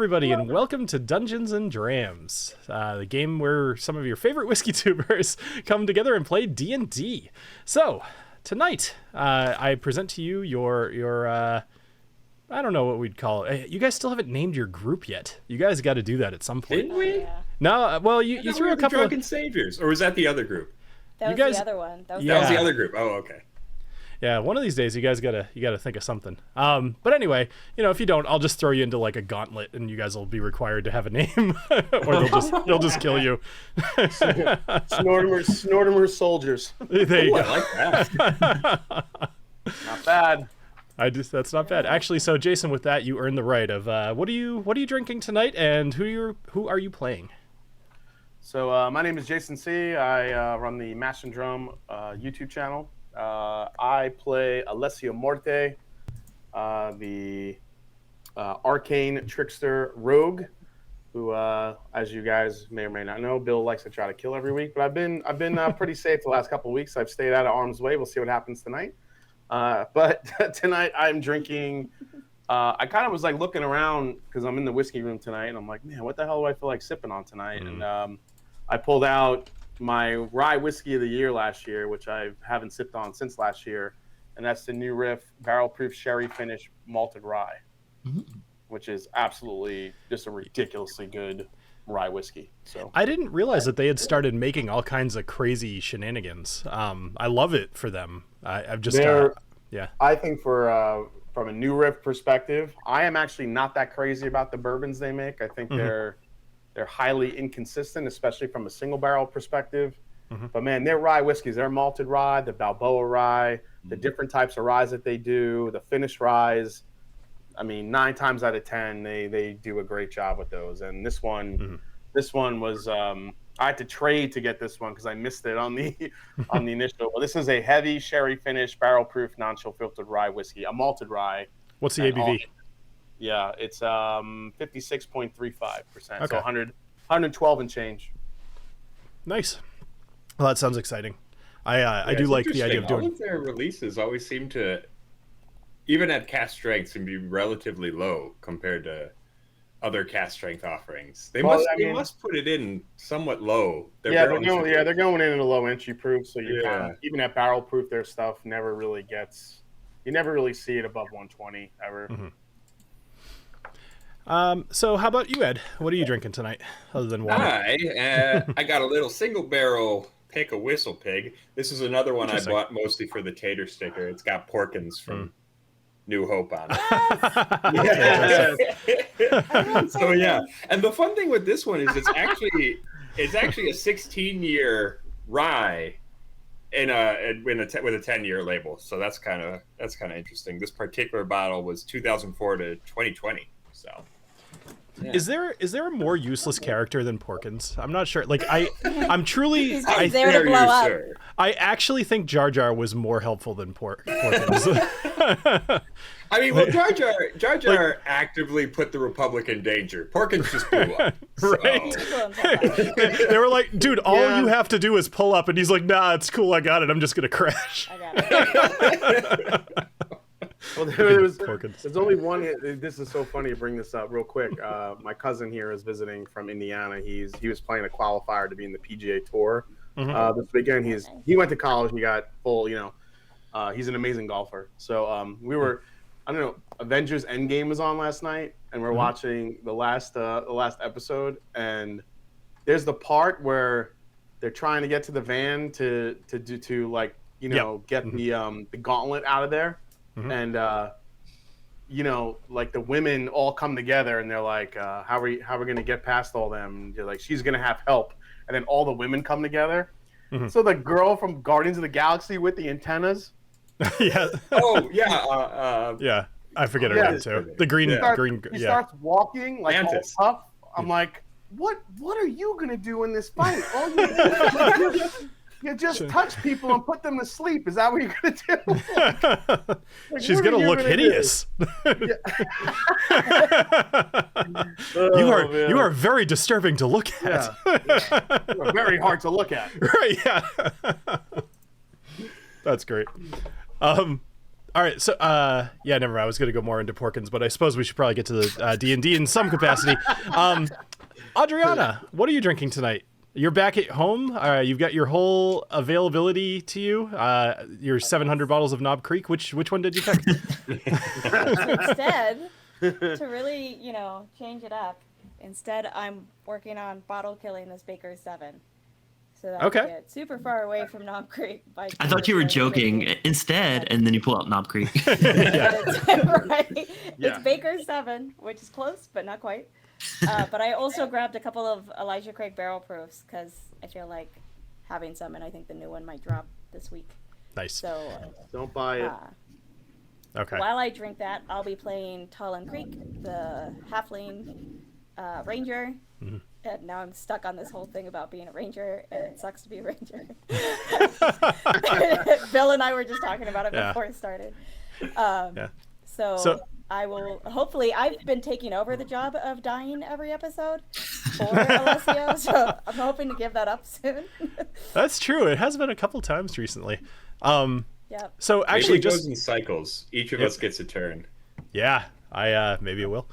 everybody, and welcome to Dungeons and Drams, the game where some of your favorite whiskey tubers come together and play D&D. So, tonight, I present to you your I don't know what we'd call it. You guys still haven't named your group yet. You guys got to do that at some point. Didn't we? Yeah. No, well, you threw a couple Drunken Saviors, or was that the other group? That was guys- the other one. That was That was Yeah. the other group. Oh, okay. Yeah, one of these days you guys gotta think of something. But anyway, if you don't, I'll just throw you into like a gauntlet, and you guys will be required to have a name, or they'll just kill you. Snortimer soldiers. There you Ooh, go. I like that. Not bad. That's not bad actually. So Jason, with that, you earn the right of what are you drinking tonight, and who are you playing? So my name is Jason C. I run the Mash and Drum YouTube channel. I play Alessio Morte, the arcane trickster rogue, who, as you guys may or may not know, Bill likes to try to kill every week. But I've been pretty safe the last couple of weeks. I've stayed out of harm's way. We'll see what happens tonight. But tonight I'm drinking. I kind of was like looking around because I'm in the whiskey room tonight, and I'm like, man, what the hell do I feel like sipping on tonight? And I pulled out my rye whiskey of the year last year, which I haven't sipped on since last year, and that's the New Riff barrel proof sherry finish malted rye, which is absolutely just a ridiculously good rye whiskey. So I didn't realize that they had started making all kinds of crazy shenanigans. I love it for them. I've just yeah. I think from a New Riff perspective, I am actually not that crazy about the bourbons they make. I think they're highly inconsistent, especially from a single barrel perspective. But man, their rye whiskeys, their malted rye, the Balboa rye, the different types of ryes that they do, the finished ryes. I mean, 9 times out of 10, they do a great job with those. And this one was I had to trade to get this one because I missed it on the initial. Well, this is a heavy sherry finish barrel proof non-chill filtered rye whiskey, a malted rye. What's the ABV? Yeah, it's 56.35%. Okay. So 112 and change. Nice. Well, that sounds exciting. I do it's like the idea of all doing. of their releases always seem to, even at cast strength, seem to be relatively low compared to other cast strength offerings. They must put it in somewhat low. They're going in at a low entry proof, so you even at barrel proof, their stuff never really gets. You never really see it above 120 ever. So how about you, Ed? What are you drinking tonight, other than water? I got a little single barrel Pick a Whistle Pig. This is another one I bought mostly for the tater sticker. It's got Porkins from New Hope on it. So yeah, and the fun thing with this one is it's actually a 16-year rye with a 10-year label. So that's kind of interesting. This particular bottle was 2004 to 2020. So. Yeah. Is there a more useless character than Porkins? I'm not sure. Like I'm truly He's just there to blow up. I actually think Jar Jar was more helpful than Porkins. I mean, well, Jar Jar actively put the Republic in danger. Porkins just blew up. Right? They were like, dude, all you have to do is pull up, and he's like, nah, it's cool, I got it. I'm just gonna crash. I got it. Well, there's only one. This is so funny to bring this up real quick. My cousin here is visiting from Indiana. He was playing a qualifier to be in the PGA Tour this weekend. He went to college. He got full. He's an amazing golfer. So we were, I don't know, Avengers Endgame was on last night, and we're watching the last episode. And there's the part where they're trying to get to the van to get the gauntlet out of there. And like the women all come together and they're like, how are we gonna get past all them? And they're like, she's gonna have help. And then all the women come together. So the girl from Guardians of the Galaxy with the antennas. Yeah. Oh yeah. Yeah, I forget her name too. The green. He starts walking like all tough. I'm like, what are you gonna do in this fight? All you just touch people and put them to sleep. Is that what you're gonna do? She's gonna look hideous. You are very disturbing to look at. You are very hard to look at. Right? Yeah. That's great. All right, so yeah, never mind. I was going to go more into Porkins, but I suppose we should probably get to the D&D in some capacity. Adriana, what are you drinking tonight? You're back at home. You've got your whole availability to you. Your 700 bottles of Knob Creek. Which one did you pick? Instead, to really, change it up, instead I'm working on bottle killing this Baker's 7. So that I can get super far away from Knob Creek. I thought you were joking. Instead, and then you pull out Knob Creek. Right. It's Baker's 7, which is close, but not quite. But I also grabbed a couple of Elijah Craig barrel proofs because I feel like having some, and I think the new one might drop this week. Nice. So don't buy it. Okay. While I drink that, I'll be playing TaLin Creek, the halfling ranger. Mm-hmm. And now I'm stuck on this whole thing about being a ranger, and it sucks to be a ranger. Bill and I were just talking about it before it started. So I will, hopefully, I've been taking over the job of dying every episode for Alessio, so I'm hoping to give that up soon. That's true. It has been a couple times recently. Yeah. So actually, maybe it goes in cycles. Each of us gets a turn. Yeah, maybe it will.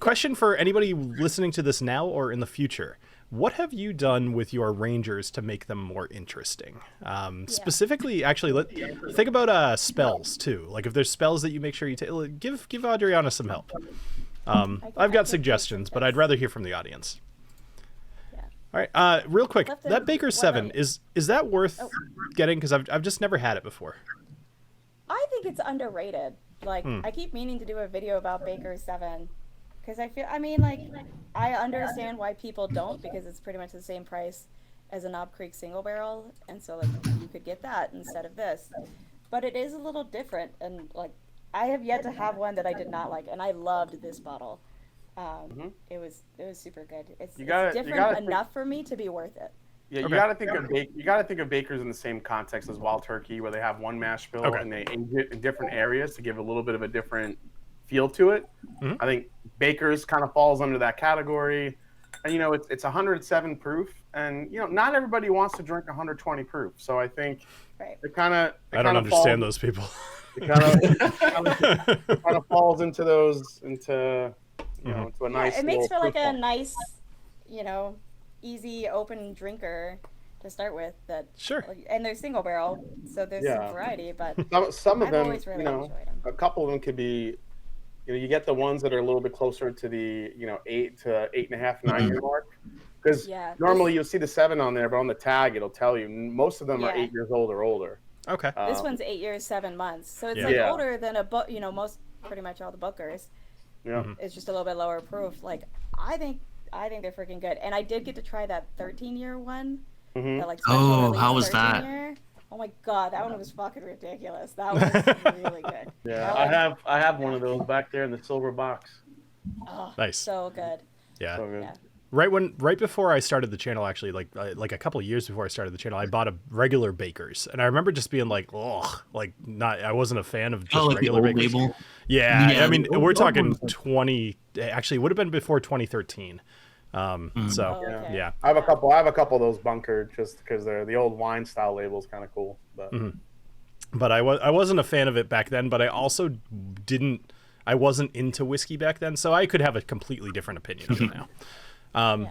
Question for anybody listening to this now or in the future. What have you done with your rangers to make them more interesting? Specifically, actually, think about spells too. Like if there's spells that you make sure you take, give Adriana some help. I've got suggestions, but I'd rather hear from the audience. Yeah. All right, real quick, Clifton, that Baker's 7 is that worth getting? Because I've just never had it before. I think it's underrated. Like I keep meaning to do a video about Baker's 7. Because I understand why people don't, because it's pretty much the same price as a Knob Creek single barrel, and so you could get that instead of this. But it is a little different, and I have yet to have one that I did not like, and I loved this bottle. It was super good. It's different enough for me to be worth it. Yeah, you got to think of Bakers in the same context as Wild Turkey, where they have one mash bill and they age it in different areas to give a little bit of a different feel to it. I think Baker's kind of falls under that category, and it's 107 proof, and not everybody wants to drink 120 proof. So I think it kind of I don't understand those people. It kind of falls into those into a nice. It makes for like a nice, easy open drinker to start with. And they're single barrel, so there's some variety. But some of them, always really enjoyed them. A couple of them could be. You get the ones that are a little bit closer to the 8 to 8.5, 9 year mark, because normally you'll see the 7 on there, but on the tag it'll tell you most of them are 8 years old or older. Okay. This one's 8 years 7 months, so it's older than most pretty much all the Bookers. Yeah. It's just a little bit lower proof. I think they're freaking good, and I did get to try that 13-year one. That, how was that? Year. Oh my god, that one was fucking ridiculous. That was really good. Yeah, I have one of those back there in the silver box. Oh, nice. So good. Yeah. So good. Yeah. Right before I started the channel, actually, like a couple of years before I started the channel, I bought a regular Baker's, and I remember just being like, I wasn't a fan of just regular Baker's. Label. Yeah, I mean, we're talking 20. Actually, it would have been before 2013. Yeah, I have a couple of those bunkered just because they're the old wine style labels, kind of cool. But but I wasn't a fan of it back then. But I also I wasn't into whiskey back then, so I could have a completely different opinion of it now.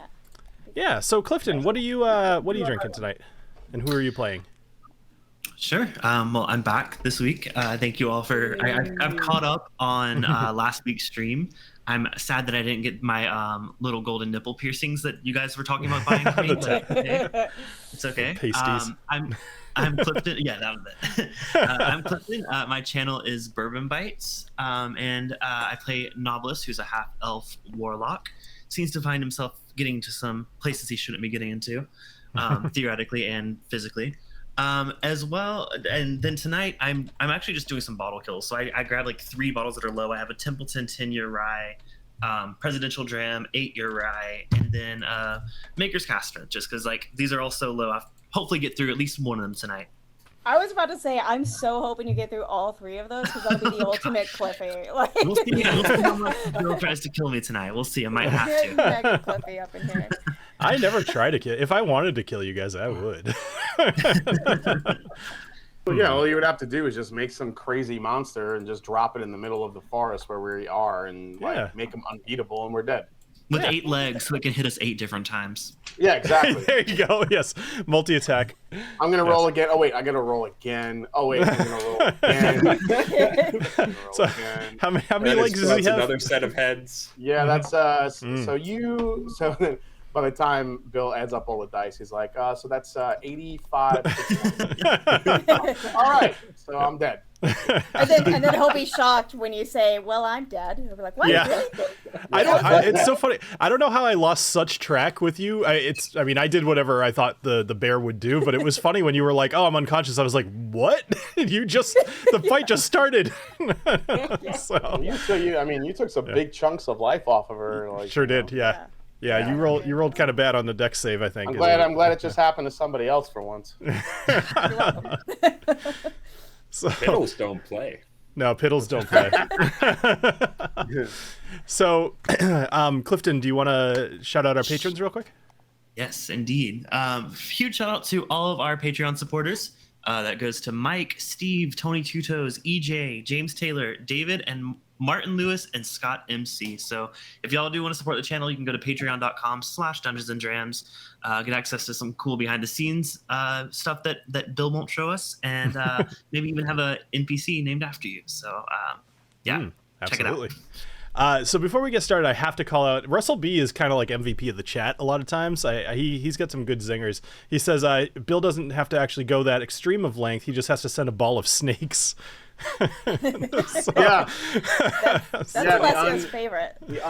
Yeah. So Clifton, what are you drinking tonight, and who are you playing? Sure. Well, I'm back this week. Thank you all for. I've caught up on last week's stream. I'm sad that I didn't get my little golden nipple piercings that you guys were talking about buying for me. It's okay. Pasties. I'm Clifton. Yeah, that was it. I'm Clifton. My channel is Bourbon Bites, and I play Knobolas, who's a half-elf warlock. Seems to find himself getting to some places he shouldn't be getting into, theoretically and physically. As well, and then tonight I'm actually just doing some bottle kills. So I grabbed like 3 bottles that are low. I have a Templeton 10-year rye, Presidential Dram 8-year rye, and then Maker's Caster. Just because these are all so low, I'll hopefully get through at least one of them tonight. I was about to say I'm so hoping you get through all 3 of those because that'll be the ultimate Cliffy. We'll see how much Bill tries to kill me tonight. We'll see. I might have to. Mega Cliffy up in here. I never try to kill. If I wanted to kill you guys, I would. Well, yeah, all you would have to do is just make some crazy monster and just drop it in the middle of the forest where we are and like make them unbeatable and we're dead. With 8 legs, so it can hit us 8 different times. Yeah, exactly. There you go. Yes, multi-attack. I'm gonna roll again. Oh wait, I gotta roll again. Oh wait, I'm gonna roll again. So, how many legs does he have? Another set of heads. Yeah, that's So then by the time Bill adds up all the dice, he's like, so that's 85. All right, so I'm dead. And then he'll be shocked when you say, "Well, I'm dead." He'll be like, "What?" Yeah. Really? It's so funny. I don't know how I lost such track with you. I did whatever I thought the bear would do, but it was funny when you were like, "Oh, I'm unconscious." I was like, "What?" The fight just started. So you took some big chunks of life off of her. Like, sure did. Yeah. Yeah, you rolled kind of bad on the dex save, I think. I'm glad it just happened to somebody else for once. So, Piddles don't play. No, piddles don't play. So, Clifton, do you want to shout out our patrons real quick? Yes, indeed. Huge shout out to all of our Patreon supporters. That goes to Mike, Steve, Tony Tutos, EJ, James Taylor, David, and Martin Lewis and Scott MC. So if y'all do want to support the channel, you can go to patreon.com/Dungeons and Drams, get access to some cool behind the scenes stuff that Bill won't show us, and maybe even have a NPC named after you. So check it out. So before we get started, I have to call out Russell B is kind of like MVP of the chat a lot of times. He's got some good zingers. He says Bill doesn't have to actually go that extreme of length. He just has to send a ball of snakes. Yeah, that's Alessio's favorite. The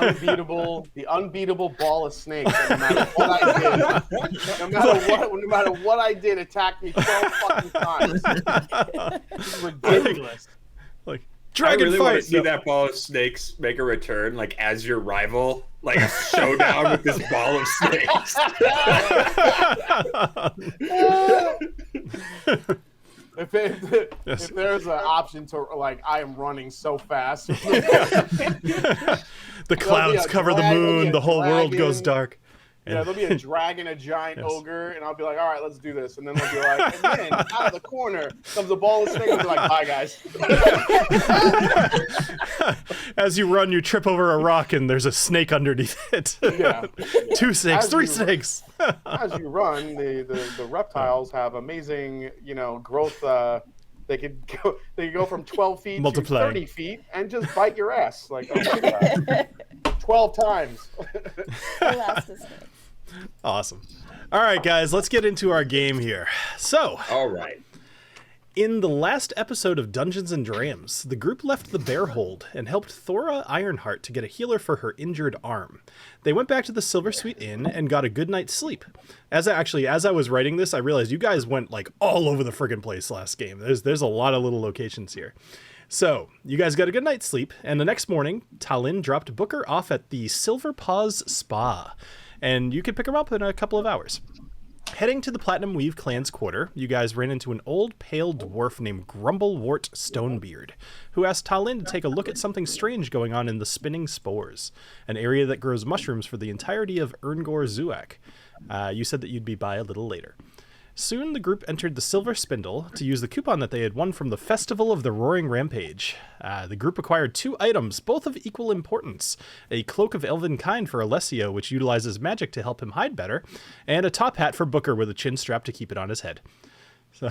unbeatable ball of snakes. No matter what I did, no matter what I did, attacked me 12 fucking times. It's ridiculous. Like dragon I really fight. want to see that ball of snakes make a return, like as your rival, like a showdown with this ball of snakes. If there's an option to, like, I am running so fast. The clouds cover the moon, the whole world goes dark. Yeah, there'll be a dragon, a giant ogre, and I'll be like, all right, let's do this. And then they'll be like, and then out of the corner comes a ball of snakes, and be like, bye, guys. As you run, you trip over a rock, and there's a snake underneath it. Yeah. 2 snakes, 3 snakes. As you run, the reptiles have amazing, growth. They could go from 12 feet to 30 feet and just bite your ass. Like, oh my God. 12 times. Awesome. All right, guys, let's get into our game here. So, all right. In the last episode of Dungeons and Drams, the group left the bear hold and helped Thora Ironheart to get a healer for her injured arm. They went back to the Silver Sweet Inn and got a good night's sleep. As I was writing this, I realized you guys went like all over the friggin' place last game. There's a lot of little locations here. So, you guys got a good night's sleep, and the next morning, TaLin dropped Booker off at the Silver Paws Spa, and you could pick her up in a couple of hours. Heading to the Platinum Weave clan's quarter, you guys ran into an old pale dwarf named Grumblewort Stonebeard, who asked TaLin to take a look at something strange going on in the Spinning Spores, an area that grows mushrooms for the entirety of Erngor Zuak. You said that you'd be by a little later. Soon, the group entered the Silver Spindle to use the coupon that they had won from the Festival of the Roaring Rampage. The group acquired 2 items, both of equal importance. A Cloak of Elven Kind for Alessio, which utilizes magic to help him hide better, and a top hat for Booker with a chin strap to keep it on his head. So,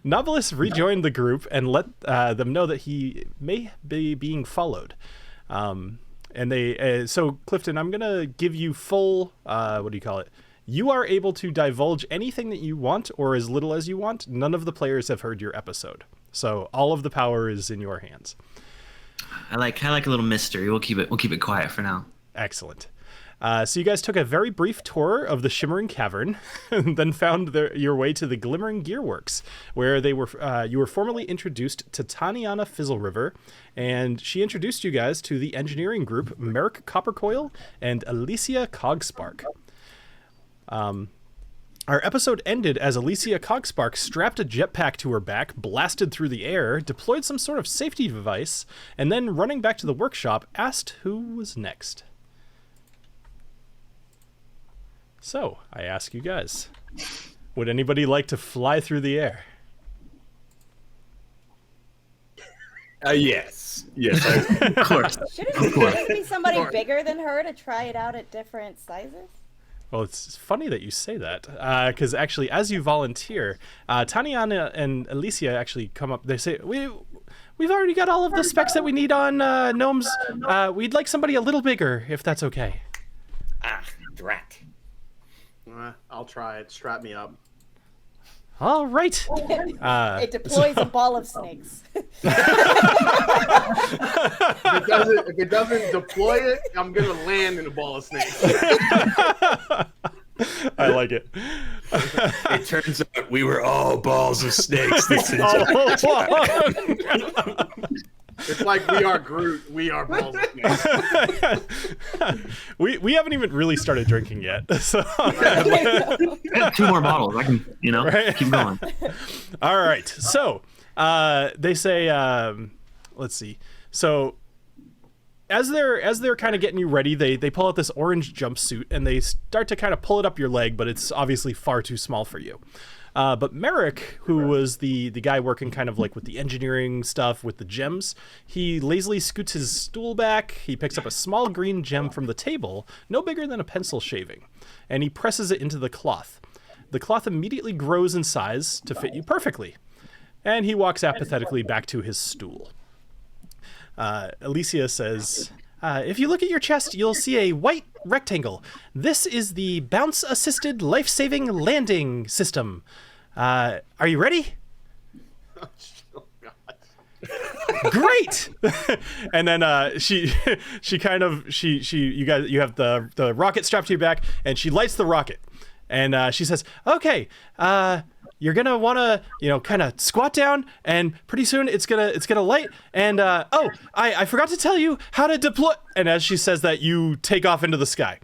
Knobolas rejoined the group and let them know that he may be being followed. So, Clifton, I'm going to give you full, You are able to divulge anything that you want or as little as you want. None of the players have heard your episode. So all of the power is in your hands. I like a little mystery. We'll keep it quiet for now. Excellent. So you guys took a very brief tour of the Shimmering Cavern, and then found your way to the Glimmering Gearworks, where you were formally introduced to Taniana Fizzleriver, and she introduced you guys to the engineering group Merrick Coppercoil and Alicia Cogspark. Our episode ended as Alicia Cogspark strapped a jetpack to her back, blasted through the air, deployed some sort of safety device, and then, running back to the workshop, asked who was next. So, I ask you guys, would anybody like to fly through the air? Yes. Yes. Of course. Shouldn't it be somebody bigger than her to try it out at different sizes? Well, it's funny that you say that, because actually, as you volunteer, Tatiana and Alicia actually come up. They say, we've already got all of the specs that we need on gnomes. We'd like somebody a little bigger, if that's okay. Ah, drat. I'll try it. Strap me up. All right. It deploys a ball of snakes. If it doesn't deploy it, I'm gonna land in a ball of snakes. I like it. It turns out we were all balls of snakes this Oh, It's like we are Groot. We are balls of snakes. we haven't even really started drinking yet. So. I have 2 more bottles. I can, Right. keep going. All right. So they say, let's see. So as they're kind of getting you ready, they pull out this orange jumpsuit and they start to kind of pull it up your leg, but it's obviously far too small for you. But Merrick, who was the guy working kind of like with the engineering stuff with the gems, he lazily scoots his stool back. He picks up a small green gem from the table, no bigger than a pencil shaving, and he presses it into the cloth. The cloth immediately grows in size to fit you perfectly, and he walks apathetically back to his stool. Alicia says, if you look at your chest, you'll see a white rectangle. This is the bounce-assisted life-saving landing system. Are you ready? Oh, God. Great. And then you have the rocket strapped to your back, and she lights the rocket, and she says, okay, you're gonna want to kind of squat down, and pretty soon it's gonna light, and I forgot to tell you how to deploy. And as she says that, you take off into the sky.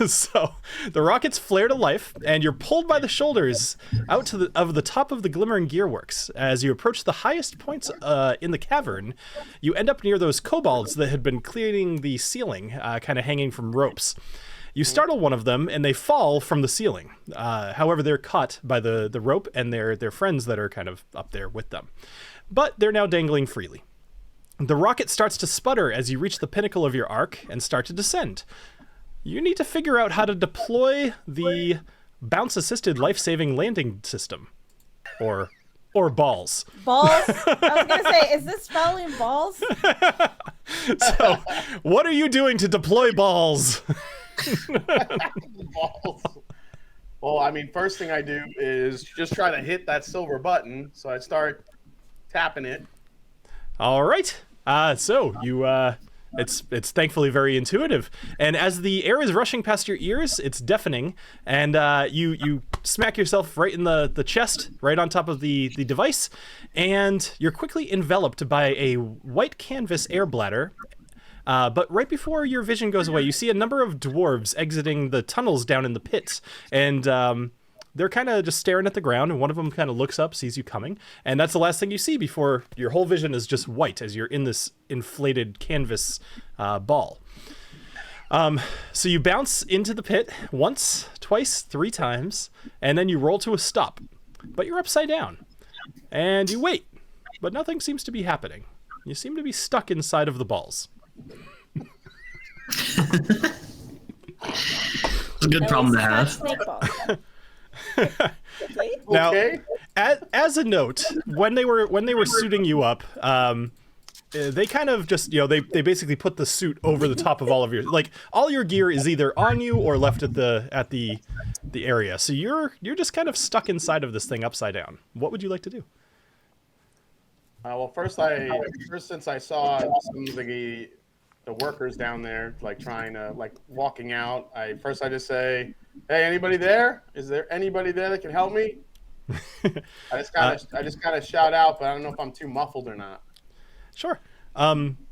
So the rockets flare to life, and you're pulled by the shoulders out to the top of the glimmering gearworks. As you approach the highest points in the cavern, you end up near those kobolds that had been cleaning the ceiling, kind of hanging from ropes. You startle one of them, and they fall from the ceiling. However, they're caught by the rope and their friends that are kind of up there with them. But they're now dangling freely. The rocket starts to sputter as you reach the pinnacle of your arc and start to descend. You need to figure out how to deploy the bounce-assisted life-saving landing system. Or balls. Balls? I was going to say, is this spelling balls? So, what are you doing to deploy balls? Balls. Well, I mean, first thing I do is just try to hit that silver button. So I start tapping it. All right. So you, it's thankfully very intuitive. And as the air is rushing past your ears, it's deafening. And you smack yourself right in the chest, right on top of the device. And you're quickly enveloped by a white canvas air bladder. But right before your vision goes away, you see a number of dwarves exiting the tunnels down in the pits. And they're kind of just staring at the ground, and one of them kind of looks up, sees you coming, and that's the last thing you see before your whole vision is just white as you're in this inflated canvas ball. So you bounce into the pit once, twice, 3 times, and then you roll to a stop. But you're upside down. And you wait, but nothing seems to be happening. You seem to be stuck inside of the balls. It's a good problem to have. Snake balls. Now, Okay. as a note, when they were suiting you up, they kind of just they basically put the suit over the top of all of your all your gear is either on you or left at the area. So you're just kind of stuck inside of this thing upside down. What would you like to do? Well, first since I saw some of the workers down there trying to walking out, I just say, hey, anybody there? Is there anybody there that can help me? I just kind of shout out, but I don't know if I'm too muffled or not. Sure.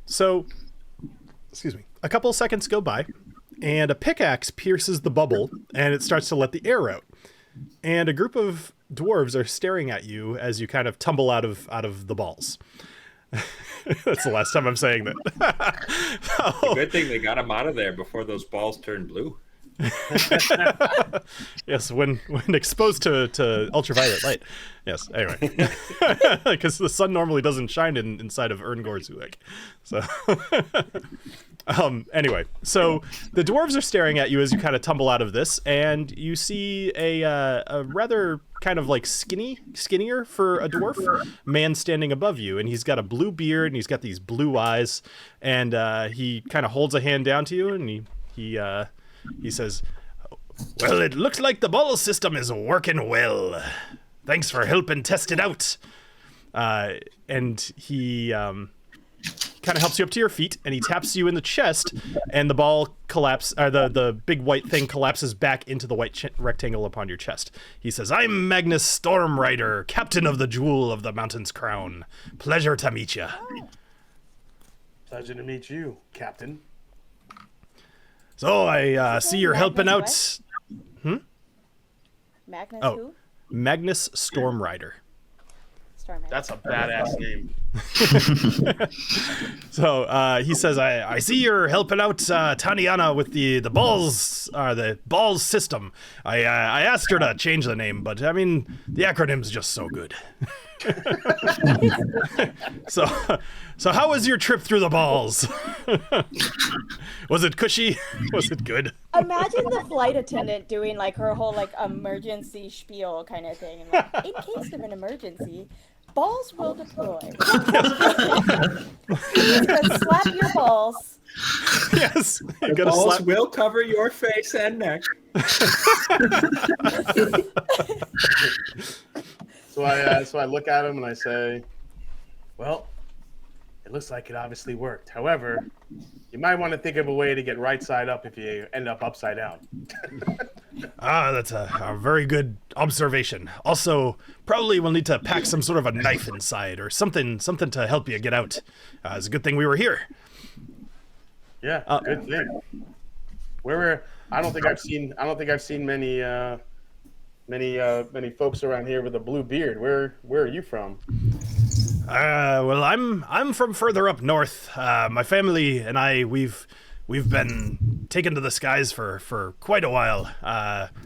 So, excuse me. A couple of seconds go by, and a pickaxe pierces the bubble, and it starts to let the air out. And a group of dwarves are staring at you as you kind of tumble out of the balls. That's the last time I'm saying that. Good thing they got him out of there before those balls turned blue. Yes, when exposed to ultraviolet light. Yes, anyway. Because the sun normally doesn't shine inside of Erngorzulek. So anyway, so the dwarves are staring at you as you kind of tumble out of this, and you see a rather kind of like skinnier for a dwarf man standing above you, and he's got a blue beard and he's got these blue eyes, and he kind of holds a hand down to you, and he says, "Well, it looks like the B.A.L.L.S system is working well. Thanks for helping test it out." And he kind of helps you up to your feet, and he taps you in the chest, and the ball the big white thing collapses back into the white rectangle upon your chest. He says, "I'm Magnus Stormrider, captain of the Jewel of the Mountain's Crown. Pleasure to meet you." Pleasure to meet you, Captain. So I see you're helping out. Magnus Oh, Magnus Stormrider. Stormrider. That's a badass name. So he says, I see you're helping out Tatiana with the B.A.L.S system. I asked her to change the name, but I mean, the acronym's just so good. So how was your trip through the balls? Was it cushy? Was it good? Imagine the flight attendant doing like her whole like emergency spiel kind of thing. And, like, in case of an emergency, balls will deploy. You're gonna slap your balls. Yes. You The gotta balls slap. will cover your face and neck. So I look at him and I say, "Well, it looks like it obviously worked. However, you might want to think of a way to get right side up if you end up upside down." That's a very good observation. Also, probably we'll need to pack some sort of a knife inside or something to help you get out. It's a good thing we were here. Yeah, good thing. I don't think I've seen many folks around here with a blue beard. Where are you from? Well, I'm from further up north. My family and I, we've been taken to the skies for quite a while.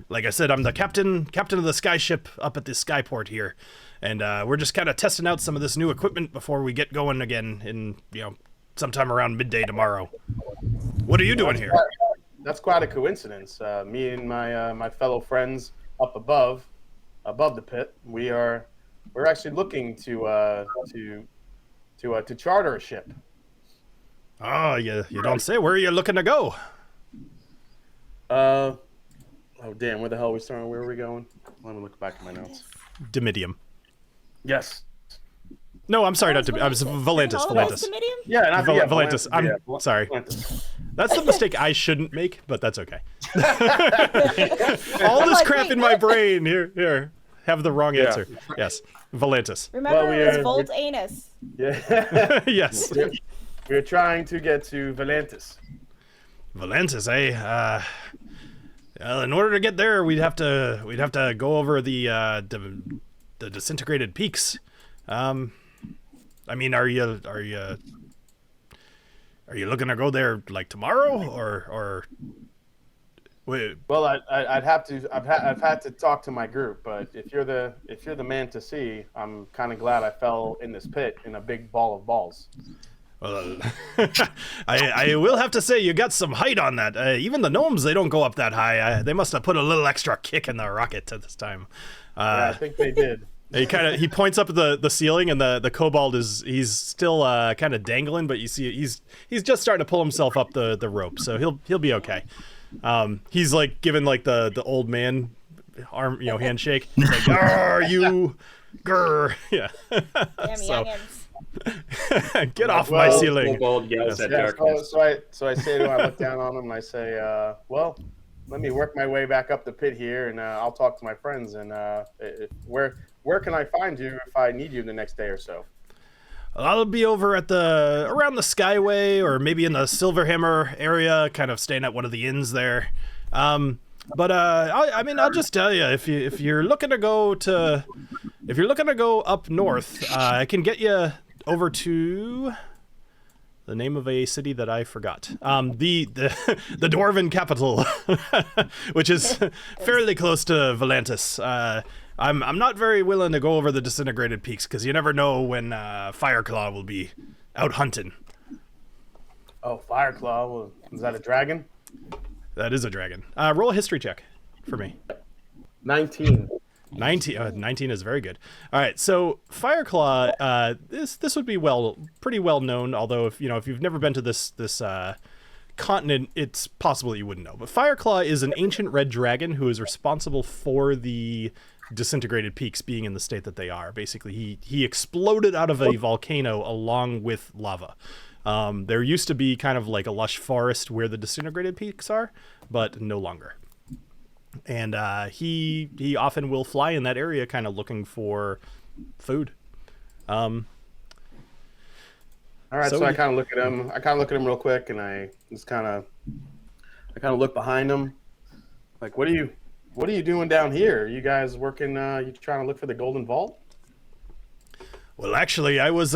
Like I said, I'm the captain of the sky ship up at the skyport here, and we're just kind of testing out some of this new equipment before we get going again in sometime around midday tomorrow. What are you doing here? That's quite a coincidence. Me and my fellow friends up above the pit, we're actually looking to charter a ship. Oh, you don't say. Where are you looking to go? Oh damn, where the hell are we starting? Where are we going? Let me look back at my notes. Dimidium. Yes. No, I'm sorry, not Dimidium. I was Valentis. Lands of Dimidium? Yeah, not the Valentis. I'm sorry. Valentis. That's the mistake I shouldn't make, but that's okay. All this crap in my brain. Here. Have the wrong answer. Yes. Valentis. Remember, Well, it was we're- Volt Anus. Yeah. Yes. We're trying to get to Valentis. Valentis, eh? Well, in order to get there, we'd have to go over the disintegrated peaks. I mean, are you looking to go there like tomorrow or? Wait. Well, I've had to talk to my group, but if you're the man to see, I'm kind of glad I fell in this pit in a big ball of balls. Well, I will have to say you got some height on that. Even the gnomes, they don't go up that high. They must have put a little extra kick in the rocket to this time. Yeah, I think they did. He points up at the ceiling, and the kobold he's still kind of dangling, but you see he's just starting to pull himself up the rope, so he'll be okay. He's like giving like the old man arm handshake. He's like, "Are you, grr?" Yeah. Damn So, youngins. get off my Well, ceiling. Kobold yells at Yeah, darkness. so I say to him, I look down on him and I say, well, let me work my way back up the pit here, and I'll talk to my friends. And where can I find you if I need you the next day or so? I'll be over at around the Skyway, or maybe in the Silverhammer area, kind of staying at one of the inns there. But I mean, I'll just tell you, if you're looking to go up north, I can get you over to The name of a city that I forgot. The Dwarven capital, which is fairly close to Volantis. I'm not very willing to go over the disintegrated peaks because you never know when Fireclaw will be out hunting. Oh, Fireclaw. Well, is that a dragon? That is a dragon. Roll a history check for me. 19. 19 is very good. All right, so Fireclaw, this would be pretty well known. Although if you've never been to this continent, it's possible that you wouldn't know. But Fireclaw is an ancient red dragon who is responsible for the disintegrated peaks being in the state that they are. Basically, he exploded out of a volcano along with lava. There used to be kind of like a lush forest where the disintegrated peaks are, but no longer. And he often will fly in that area kind of looking for food. All right, so I kind of look at him real quick, and I kind of look behind him, like, what are you doing down here? Are you guys working? You trying to look for the golden vault? Well, actually, I was.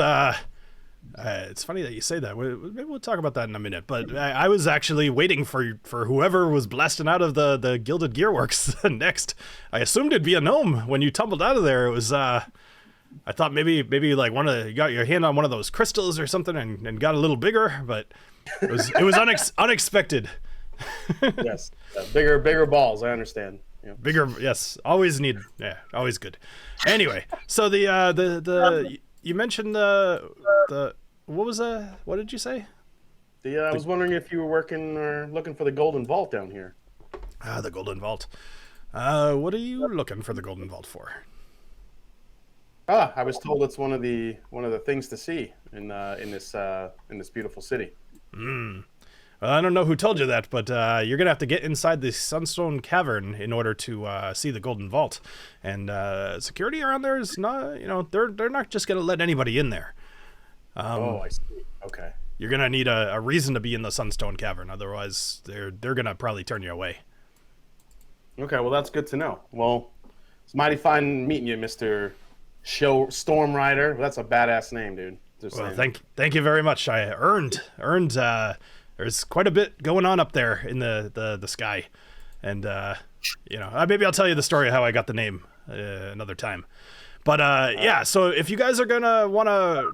It's funny that you say that. Maybe we'll talk about that in a minute. But I was actually waiting for whoever was blasting out of the Gilded Gearworks next. I assumed it'd be a gnome when you tumbled out of there. It was. I thought maybe like you got your hand on one of those crystals or something and got a little bigger, but it was unexpected. Yes, bigger balls. I understand. Yeah. Bigger, yes. Always good. Anyway, so the you mentioned the what was what did you say? I was wondering if you were working or looking for the golden vault down here. The golden vault. What are you looking for the golden vault for? I was told it's one of the things to see in this beautiful city. Well, I don't know who told you that, but you're gonna have to get inside the sunstone cavern in order to see the golden vault. And security around there is not, they're not just gonna let anybody in there. I see. Okay. You're gonna need a reason to be in the sunstone cavern, otherwise they're gonna probably turn you away. Okay, well that's good to know. Well, it's mighty fine meeting you, Mr. Storm Rider. That's a badass name, dude. Well, thank you very much. I earned. There's quite a bit going on up there in the sky, and maybe I'll tell you the story of how I got the name another time. But yeah, so if you guys are gonna want to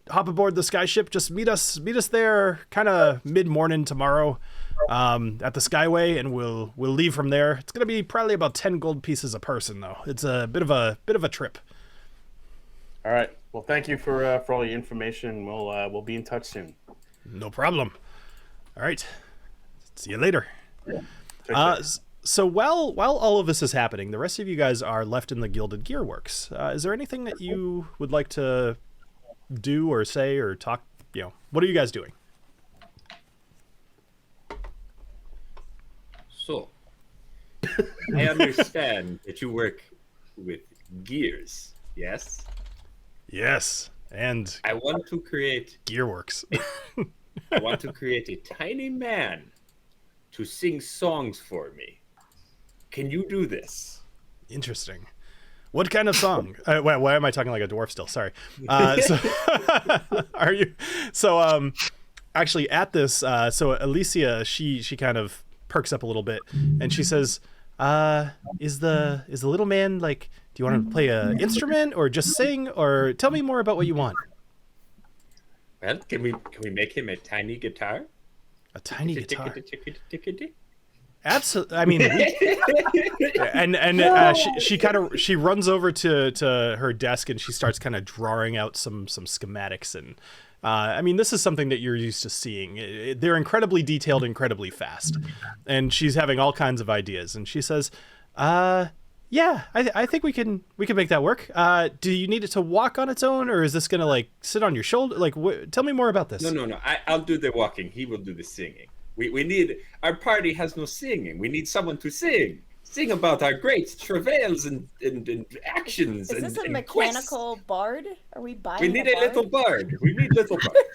hop aboard the skyship, just meet us there kind of mid-morning tomorrow at the Skyway, and we'll leave from there. It's gonna be probably about 10 gold pieces a person, though. It's a bit of a trip. All right. Well, thank you for all your information. We'll be in touch soon. No problem. All right. See you later. Yeah. So while all of this is happening, the rest of you guys are left in the Gilded Gearworks. Is there anything that you would like to do or say or talk? What are you guys doing? So, I understand that you work with gears, yes? Yes, and I want to create Gearworks. I want to create a tiny man to sing songs for me. Can you do this? Interesting. What kind of song? Why am I talking like a dwarf still? Sorry. Are you? So actually at this, so Alicia, she kind of perks up a little bit, and she says, "Is the little man like? Do you want to play an instrument or just sing, or tell me more about what you want?" Well, can we make him a tiny guitar? A tiny guitar. Absolutely. I mean, she runs over to her desk and she starts kind of drawing out some schematics, and I mean, this is something that you're used to seeing. They're incredibly detailed, incredibly fast, and she's having all kinds of ideas. And she says, "Yeah, I think we can make that work. Do you need it to walk on its own, or is this gonna like sit on your shoulder? Like, tell me more about this." No. I'll do the walking. He will do the singing. We need, our party has no singing. We need someone to sing about our great travails and actions. Is this a and mechanical quests. bard? Are we buying? We need a bard? little bard. We need little bard.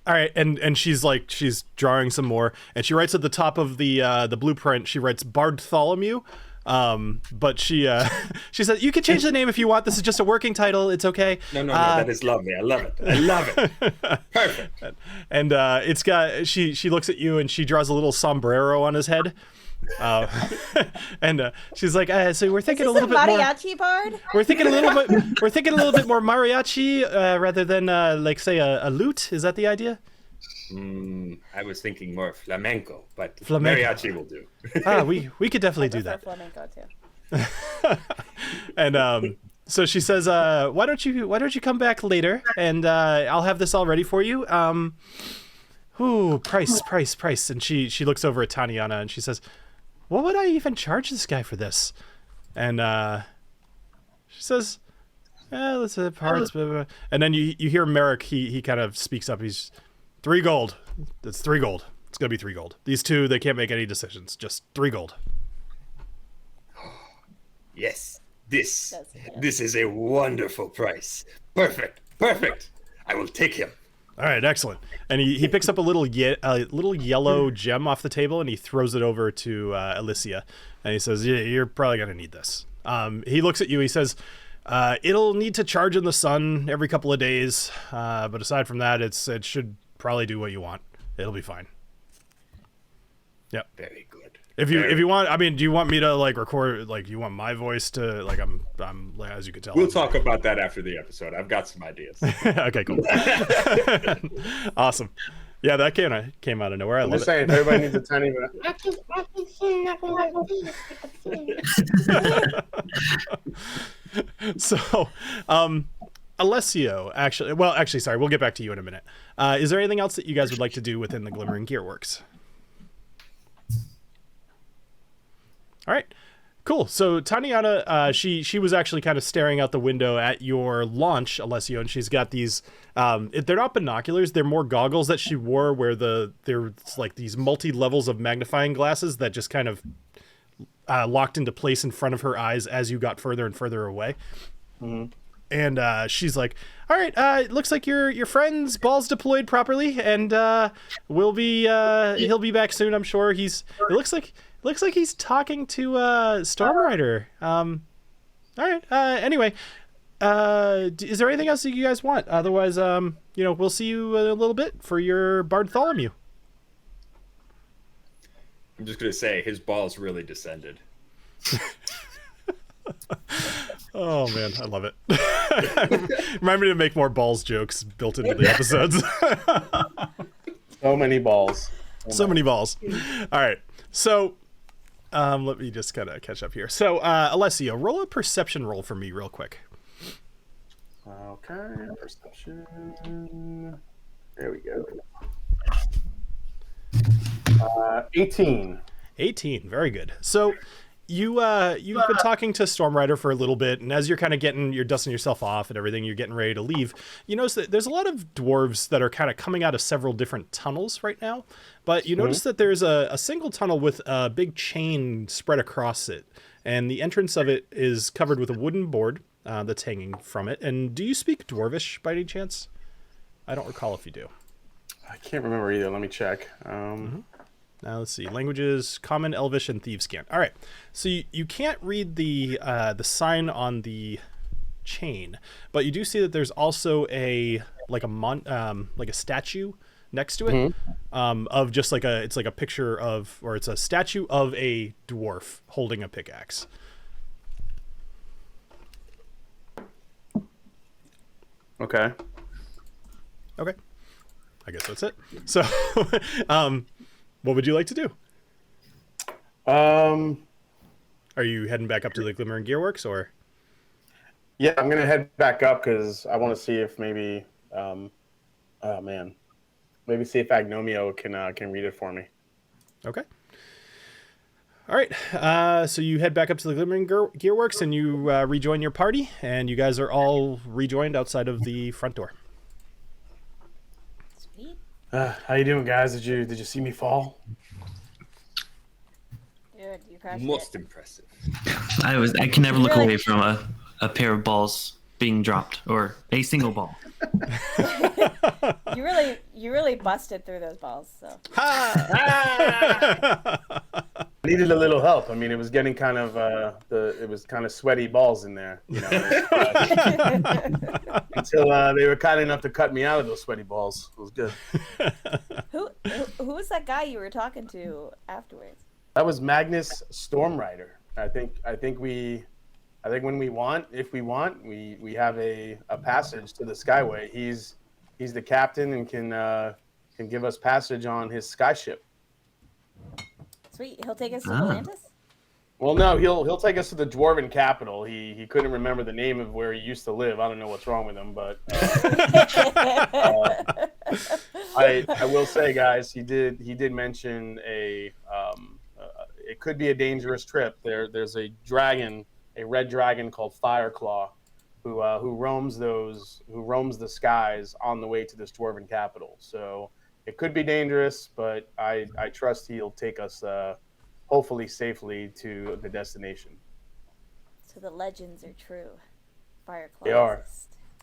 All right, and she's drawing some more, and she writes at the top of the blueprint. She writes Bartholomew, But she she said, you can change the name if you want. This is just a working title. It's okay. No, that is lovely. I love it. Perfect. And it's got, she looks at you and she draws a little sombrero on his head. And she's like, so we're thinking a little bit more mariachi bard. We're thinking a little bit more mariachi rather than like say a lute. Is that the idea? I was thinking more flamenco, but Flamenco. mariachi will do. We could definitely do that. Flamenco too. And so she says, why don't you come back later and I'll have this all ready for you. Price. And she looks over at Tatiana and she says, what would I even charge this guy for this? And she says, let's have parts. Blah, blah, blah. And then you hear Merrick, he kind of speaks up. He's 3 gold. That's 3 gold. It's going to be 3 gold. These two, they can't make any decisions. Just 3 gold. Yes, this is a wonderful price. Perfect. I will take him. All right, excellent. And he picks up a little yellow gem off the table and he throws it over to Alicia. And he says, yeah, you're probably going to need this. He looks at you. He says, it'll need to charge in the sun every couple of days. But aside from that, it should probably do what you want. It'll be fine. Yep. Very good. If you want, I mean, do you want me to like record, like you want my voice to, like I'm as you can tell. We'll talk about that after the episode. I've got some ideas. Okay, cool. Awesome. Yeah, that came out of nowhere. I'm just saying, everybody needs a tiny bit. So, Alessio, actually, sorry, we'll get back to you in a minute. Is there anything else that you guys would like to do within the Glimmering Gearworks? All right, cool. So Tatiana, she was actually kind of staring out the window at your launch, Alessio, and she's got these. They're not binoculars; they're more goggles that she wore, where there's like these multi levels of magnifying glasses that just kind of locked into place in front of her eyes as you got further and further away. Mm-hmm. And she's like, "All right, it looks like your friend's ball's deployed properly, and he'll be back soon. I'm sure. It looks like he's talking to Stormrider. All right. Anyway, is there anything else that you guys want? Otherwise, we'll see you in a little bit for your Bartholomew." I'm just gonna say his balls really descended. Oh man, I love it. Remind me to make more balls jokes built into the episodes. So many balls. So many balls. All right. So let me just kind of catch up here. So Alessio, roll a perception roll for me real quick. Okay, perception. There we go. 18. 18, very good. So you've been talking to Stormrider for a little bit, and as you're kind of you're dusting yourself off and everything, you're getting ready to leave, you notice that there's a lot of dwarves that are kind of coming out of several different tunnels right now, but you notice that there's a single tunnel with a big chain spread across it, and the entrance of it is covered with a wooden board that's hanging from it. And do you speak Dwarvish by any chance? I don't recall if you do. I can't remember either. Let me check. Now let's see. Languages: Common, Elvish, and Thieves' Cant. All right. So you can't read the sign on the chain, but you do see that there's also a statue next to it, of just it's like a picture of, or it's a statue of a dwarf holding a pickaxe. Okay. I guess that's it. So, what would you like to do? Are you heading back up to the Glimmering Gearworks, or? Yeah, I'm gonna head back up because I want to see if maybe, maybe see if Agnomeio can read it for me. Okay. All right. So you head back up to the Glimmering Gearworks and you rejoin your party, and you guys are all rejoined outside of the front door. Sweet. How you doing, guys? Did you see me fall? Dude, you crushed Most it. impressive. I can never look away from a pair of balls being dropped, or a single ball. You really busted through those balls. So. I needed a little help. I mean, it was getting kind of it was kind of sweaty balls in there, you know, until they were kind enough to cut me out of those sweaty balls. It was good. Who was that guy you were talking to afterwards? That was Magnus Stormrider. I think when we want, if we want, we have a passage to the Skyway. He's the captain and can give us passage on his skyship. Sweet, he'll take us to Atlantis? Well, no, he'll take us to the Dwarven capital. He couldn't remember the name of where he used to live. I don't know what's wrong with him, but I will say, guys, he did mention it could be a dangerous trip. There's a red dragon called Fireclaw, who roams the skies on the way to this Dwarven capital. So it could be dangerous, but I trust he'll take us hopefully safely to the destination. So the legends are true. Fireclaw. They are.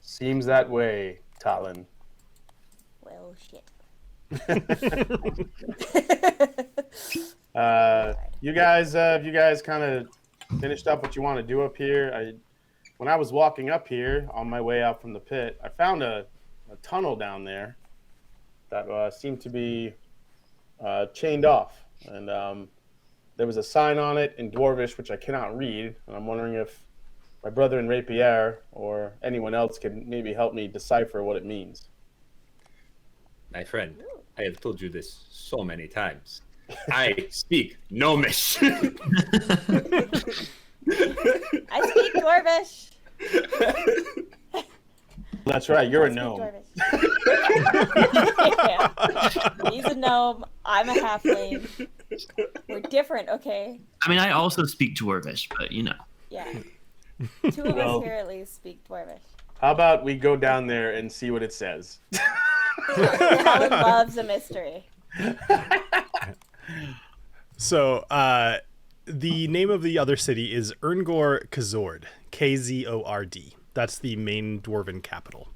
Seems that way, TaLin. Well, shit. You guys kind of finished up what you want to do up here. When I was walking up here on my way out from the pit, I found a tunnel down there that seemed to be chained off, and there was a sign on it in Dwarvish which I cannot read, and I'm wondering if my brother in Rapier or anyone else can maybe help me decipher what it means. My friend, I have told you this so many times. I speak Gnomish. I speak Dwarvish. That's right, you're a gnome. Yeah. He's a gnome. I'm a halfling. We're different, okay? I mean, I also speak Dwarvish, but you know. Yeah. Two of us here at least speak Dwarvish. How about we go down there and see what it says? Helen loves a mystery. So, the name of the other city is Erngor Kazord. Kzord. That's the main dwarven capital.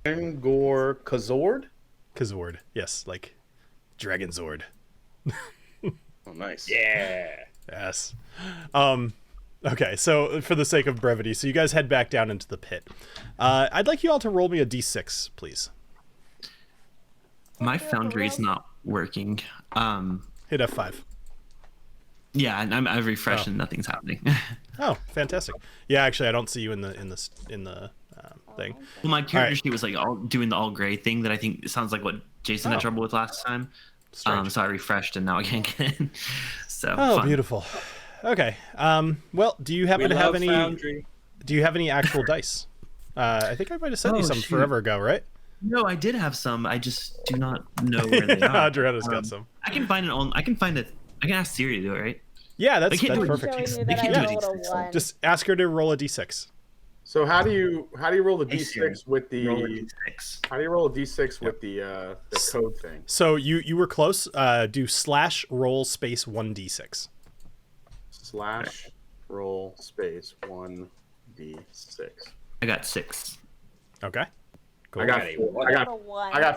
Erngor Kazord? Kazord, yes, like Dragon Zord. Oh, nice. Yeah. Yes. Okay, so for the sake of brevity, so you guys head back down into the pit. I'd like you all to roll me a d6, please. My foundry's not working. Hit F5. Yeah, and I've refreshed and nothing's happening. Oh, fantastic. Yeah, actually, I don't see you in the thing. Well, my character sheet was like doing the all gray thing that I think sounds like what Jason had trouble with last time. So I refreshed and now I can't get in. So fun. Beautiful. Okay. Well, do you happen to have any? Foundry. Do you have any actual dice? I think I might have sent you some forever ago, right? No, I did have some. I just do not know where they are. Adriana's got some. I can ask Siri to do it, right? Yeah, that's do it. perfect. They can't do it. One. Just ask her to roll a d6. So how do you roll the Hey, Siri, d6 with the roll a D6. how do you roll a d6 with the code thing? So you were close. Do /roll space 1d6. /roll space 1d6. I got 6. Okay. Cool. I got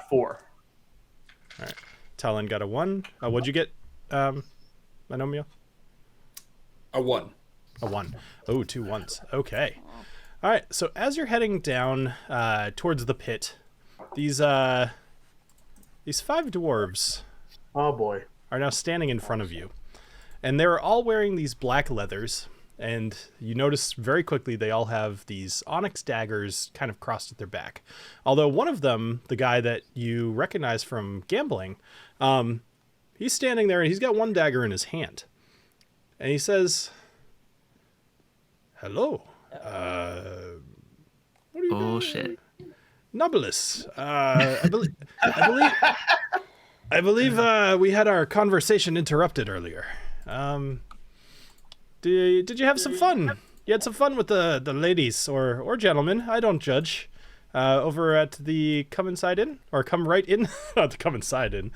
4. All right. TaLin got a 1. What'd you get, Agnomeio? A 1. A 1. Oh, 2 1s. Okay. All right. So as you're heading down towards the pit, these 5 dwarves Oh boy. are now standing in front of you, and they're all wearing these black leathers. And you notice very quickly they all have these onyx daggers kind of crossed at their back. Although one of them, the guy that you recognize from gambling, he's standing there and he's got one dagger in his hand. And he says, "Hello. What are you doing? Bullshit. Knobolas. I believe we had our conversation interrupted earlier. Did you have some fun? You had some fun with the ladies or gentlemen, I don't judge, over at the Come Inside Inn or Come Right In, not the Come Inside Inn.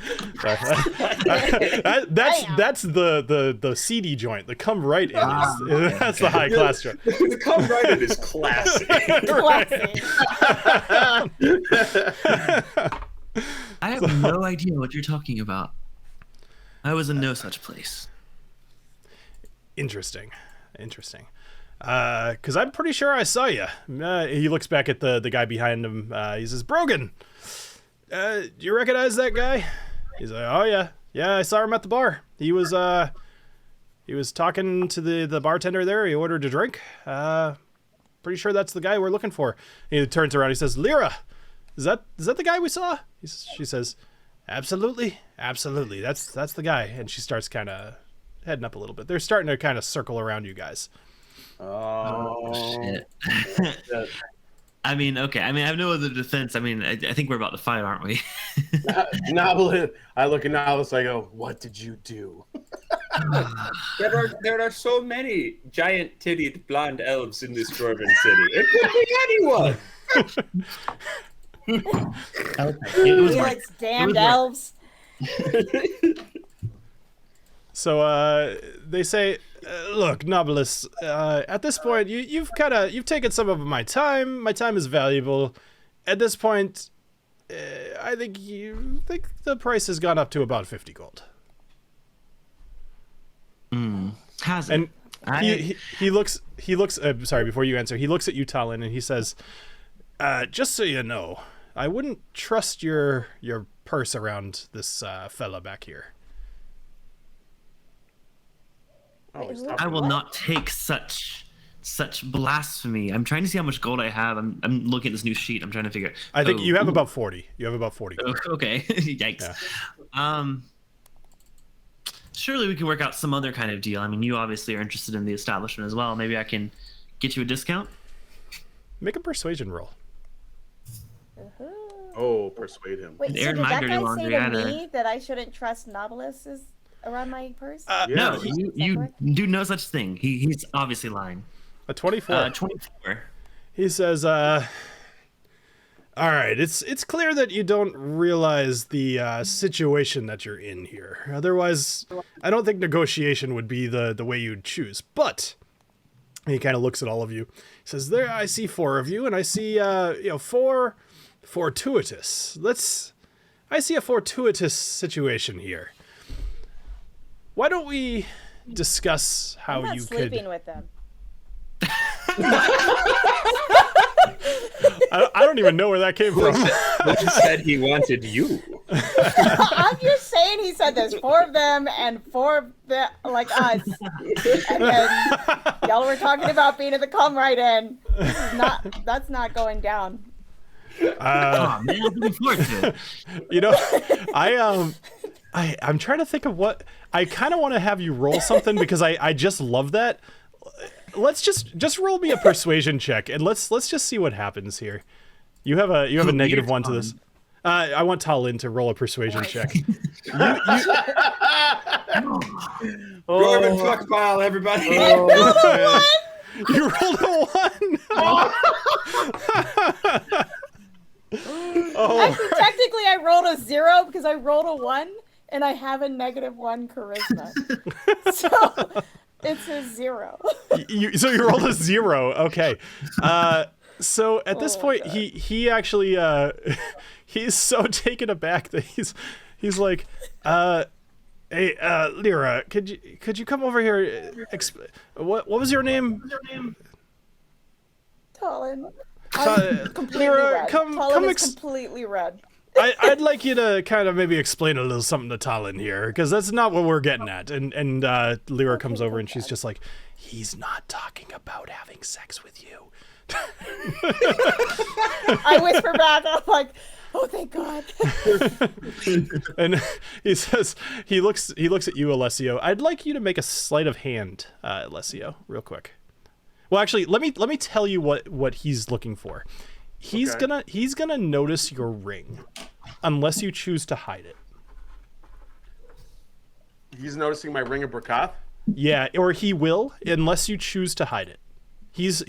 That's the seedy joint. The Come Right In that's the high class joint. The Come Right In is classic. I have no idea what you're talking about. I was in no such place. Interesting. Because I'm pretty sure I saw you. He looks back at the guy behind him. He says, Brogan, do you recognize that guy? He's like, oh, yeah. Yeah, I saw him at the bar. He was talking to the bartender there. He ordered a drink. Pretty sure that's the guy we're looking for. He turns around. He says, Lyra, is that the guy we saw? She says, absolutely. That's the guy. And she starts kind of heading up a little bit. They're starting to kind of circle around you guys. Oh, shit. I mean, okay. I mean, I have no other defense. I mean, I think we're about to fight, aren't we? Knobolas, I look at Knobolas, I go, what did you do? There are so many giant-tittied blonde elves in this dwarven city. It could be anyone. Okay. It was Felix, damned elves. So they say, look, Knobolas, at this point, you've taken some of my time. My time is valuable. At this point, I think the price has gone up to about 50 gold. Has it? And he looks. Sorry, before you answer, he looks at you, TaLin, and he says, "Just so you know, I wouldn't trust your purse around this fella back here." I will not take such blasphemy. I'm trying to see how much gold I have. I'm looking at this new sheet. I'm trying to figure out. I think you have about 40. You have about 40 gold. Okay. Yikes. Yeah. Surely we can work out some other kind of deal. I mean, you obviously are interested in the establishment as well. Maybe I can get you a discount. Make a persuasion roll. Oh, persuade him. Wait, so did that guy say to me that I shouldn't trust Knobolas around my purse? No, you do no such thing. He's obviously lying. A 24. 24. He says, all right, it's clear that you don't realize the situation that you're in here. Otherwise, I don't think negotiation would be the way you'd choose. But he kind of looks at all of you. He says, there, I see 4 of you, and I see 4 fortuitous. I see a fortuitous situation here. Why don't we discuss how you could... sleeping with them. I don't even know where that came from. He said he wanted you. I'm just saying he said there's 4 of them and 4 of them, like us. And then y'all were talking about being at the come right in. That's not going down. Man, I'm looking forward to it. You know, I'm trying to think of what... I kind of want to have you roll something because I just love that. Let's just roll me a persuasion check and let's just see what happens here. You have a -1 to this. I want TaLin to roll a persuasion check. Dwarven fuck pile, everybody. You rolled a 1. Actually, technically, I rolled a 0 because I rolled a 1 and I have a -1 charisma. So it's a 0. So you rolled a 0. Okay. So at this point, God. he actually he's so taken aback that he's like, hey, Lyra, could you come over here? What was your name? TaLin. I'm completely Lyra, red. TaLin is completely red. I'd like you to kind of maybe explain a little something to TaLin here, because that's not what we're getting at. And Lyra comes over and she's just like, he's not talking about having sex with you. I whisper back, I'm like, oh, thank God. And he says, he looks at you, Alessio. I'd like you to make a sleight of hand, Alessio, real quick. Well, actually, let me tell you what he's looking for. He's gonna notice your ring, unless you choose to hide it. He's noticing my ring of Brakath? Yeah, or he will, unless you choose to hide it. He's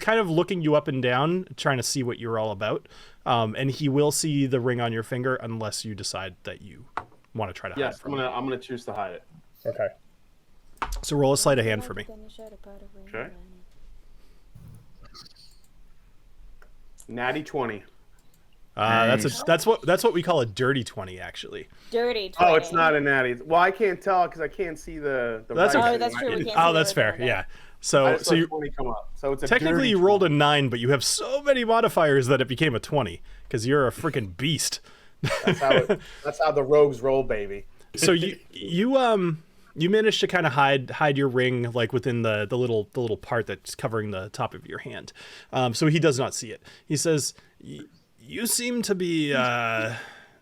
kind of looking you up and down, trying to see what you're all about. And he will see the ring on your finger unless you decide that you want to try to hide it. Yes, I'm gonna choose to hide it. Okay. So roll a sleight of hand for me. Okay. Natty 20. That's what we call a dirty 20 actually. Dirty 20. Oh, it's not a natty. Well, I can't tell because I can't see the That's writing. Oh, that's true. We can't Oh, see that's the fair. original. Yeah. I So just saw you 20 come up. So it's a technically dirty you rolled 20. a 9, but you have so many modifiers that it became a 20 because you're a freaking beast. That's how the rogues roll, baby. So you managed to kind of hide your ring like within the little part that's covering the top of your hand. So he does not see it. He says, "You seem to be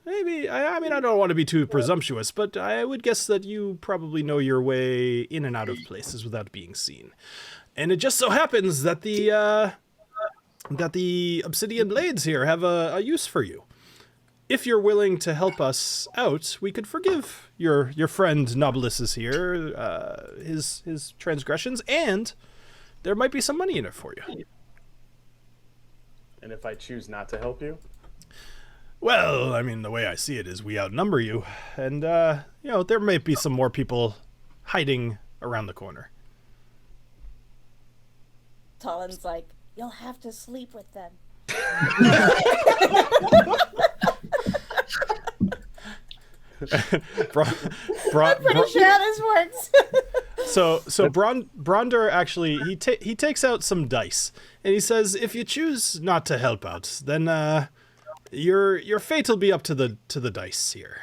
maybe. I mean, I don't want to be too presumptuous, but I would guess that you probably know your way in and out of places without being seen. And it just so happens that the obsidian blades here have a use for you. If you're willing to help us out, we could forgive your friend Knobolas here, his transgressions, and there might be some money in it for you." And if I choose not to help you? Well, I mean, the way I see it is we outnumber you, and there may be some more people hiding around the corner. TaLin's like, "You'll have to sleep with them." I'm pretty sure how this works. So Bronder actually he takes out some dice and he says, "If you choose not to help out, then your fate will be up to the dice here."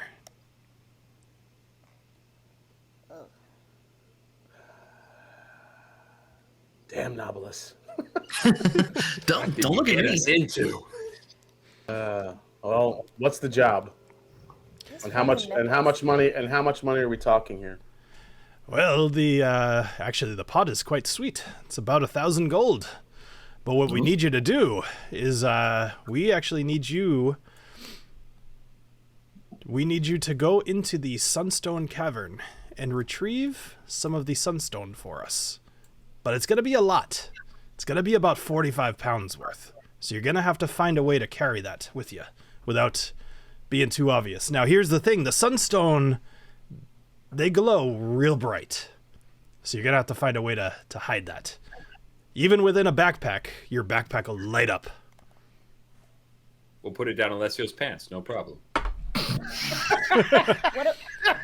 Damn, Knobolas. Don't look at me. Into. Well, what's the job? And how much money are we talking here? Well, actually the pot is quite sweet. It's about 1,000 gold. But what we need you to do is we actually need you. We need you to go into the Sunstone Cavern and retrieve some of the sunstone for us. But it's going to be a lot. It's going to be about 45 pounds worth. So you're going to have to find a way to carry that with you without being too obvious. Now, here's the thing. The sunstone, they glow real bright. So you're going to have to find a way to hide that. Even within a backpack, your backpack will light up. We'll put it down Alessio's pants, no problem.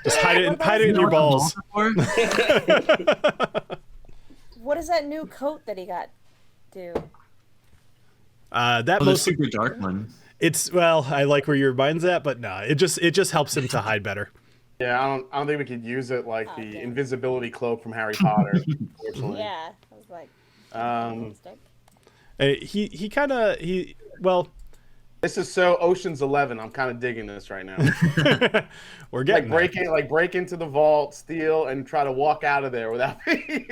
Just hide it in your balls. What does that new coat that he got do? The super dark one. I like where your mind's at, but no, it just helps him to hide better. Yeah, I don't think we could use it like the invisibility cloak from Harry Potter. Unfortunately. Yeah, I was like, This is so Ocean's 11. I'm kind of digging this right now. We're getting break into the vault, steal, and try to walk out of there without being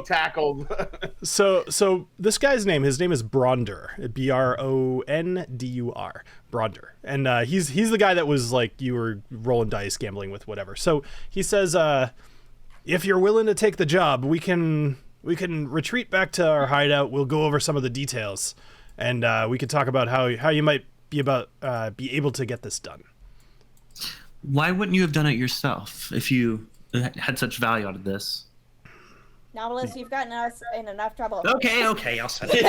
tackled. So this guy's his name is Bronder, Brondur, Bronder, and he's the guy that was like you were rolling dice, gambling with, whatever. So he says, if you're willing to take the job, we can retreat back to our hideout. We'll go over some of the details. And we could talk about how you might be able to get this done. Why wouldn't you have done it yourself if you had such value out of this? Knobolas, you've gotten us in enough trouble. Okay, I'll set it.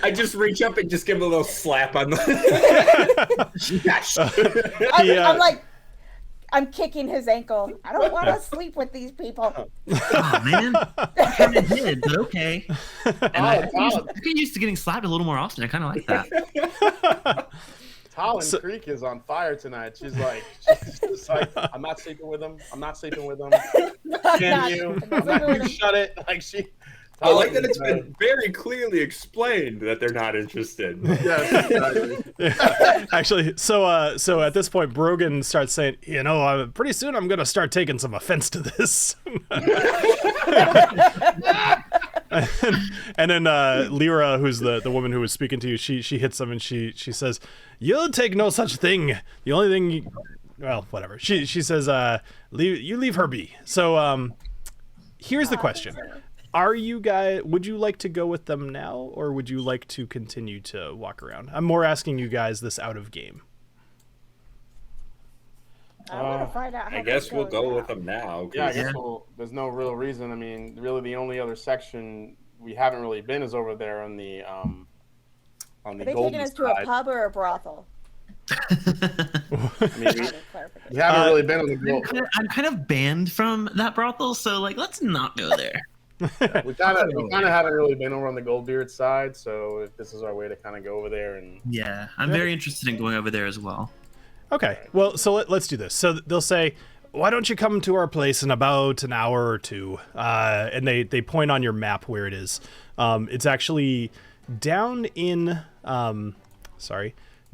I just reach up and just give him a little slap on the. Yes. I'm like, I'm kicking his ankle. I don't want to sleep with these people. Oh, man. I kind of did, but okay. And I get used to getting slapped a little more often. I kind of like that. TaLin Creek is on fire tonight. She's just like, I'm not sleeping with him. I'm not sleeping with him. Can you? I'm not going to shut it. Like she. I like that it's been very clearly explained that they're not interested. Yes, exactly. Yeah. Actually, so at this point, Brogan starts saying, pretty soon I'm going to start taking some offense to this. and then Lyra, who's the woman who was speaking to you, she hits him and she says, "You'll take no such thing. The only thing, well, whatever." She says, you leave her be." So here's the question. Would you like to go with them now, or would you like to continue to walk around? I'm more asking you guys this out of game. I want to find out. I guess we'll go with them now. Yeah, I guess there's no real reason. I mean, really, the only other section we haven't really been is over there on the Are they golden taking us to a side. pub or a brothel? I mean, Kind of clarification. we haven't really been on the gold. I'm kind of banned from that brothel, so like let's not go there. We kind of haven't really been over on the Goldbeard side, so if this is our way to kind of go over there and Yeah, I'm very interested in going over there as well. Okay, well, so let's do this. So they'll say, why don't you come to our place in about an hour or two? And they point on your map where it is. It's actually down in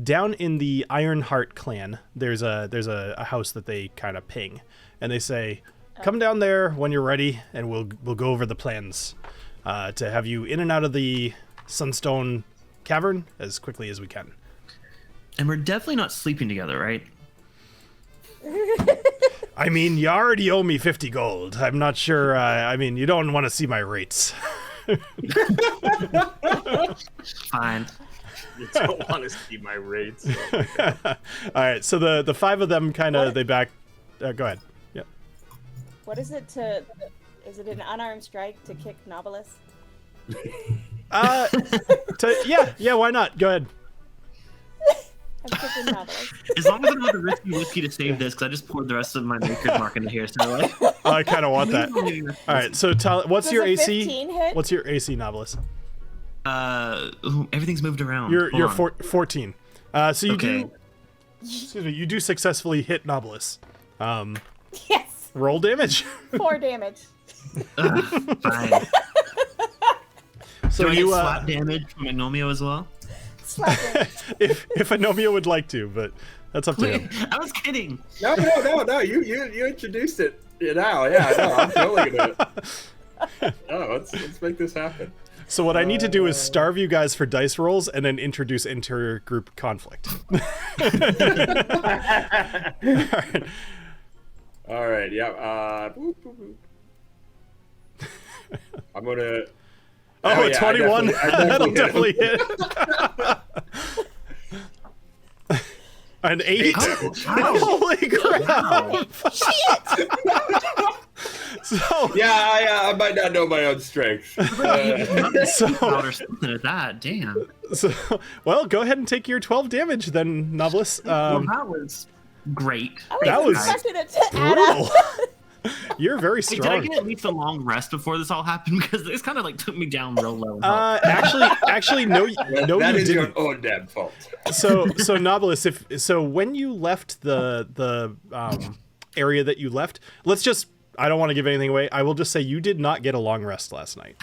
down in the Ironheart clan. There's a house that they kind of ping, and they say, come down there when you're ready, and we'll go over the plans to have you in and out of the Sunstone Cavern as quickly as we can. And we're definitely not sleeping together, right? I mean, you already owe me 50 gold. I'm not sure. I mean, you don't want to see my rates. Fine. you don't want to see my rates. All right, so the five of them kind of, they back. Go ahead. Yep. What is it is it an unarmed strike to kick Knobolas? Yeah, why not? Go ahead. I'm kicking Knobolas. As long as I'm not the risky whiskey to save this, because I just poured the rest of my maker's mark into here, so like. I kind of want that. All right, so what's Does your a AC? 15 hit? What's your AC, Knobolas? Everything's moved around. You're Hold on. 14. So you Okay. do. Excuse me. You do successfully hit Knobolas. Yes. Roll damage. 4 damage. Fine. So Do I you get slap damage from Agnomeio as well? Slap damage. if Agnomeio would like to, but that's up to him. Wait, I was kidding. No. You introduced it now. Yeah, no, I'm totally gonna. No, let's make this happen. So what I need to do is starve you guys for dice rolls and then introduce inter-group conflict. All right. Yeah. I'm gonna. Oh, yeah, 21. That'll definitely hit. An 8. Oh, Holy crap! So Yeah, I might not know my own strength. or something at that. Damn. Well, go ahead and take your 12 damage then, Knobolas. Well, that was great. That was expecting it to add up. brutal. You're very Wait, did I strong. get at least a long rest before this all happened? Because this kind of like took me down real low. Actually, no, That you is your didn't. own damn fault. So Knobolas, when you left the area that you left, I don't want to give anything away. I will just say you did not get a long rest last night.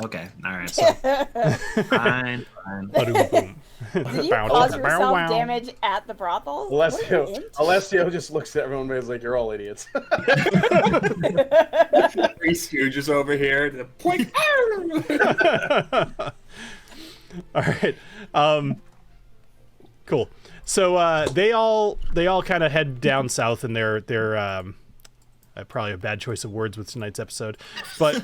Okay, all right. Fine. Ba-doom-boom. Did you cause yourself damage at the brothel? What are you into? Alessio just looks at everyone and is like, "You're all idiots." Three stooges over here. The point. All right. Cool. So they all kind of head down south, and they're probably a bad choice of words with tonight's episode, but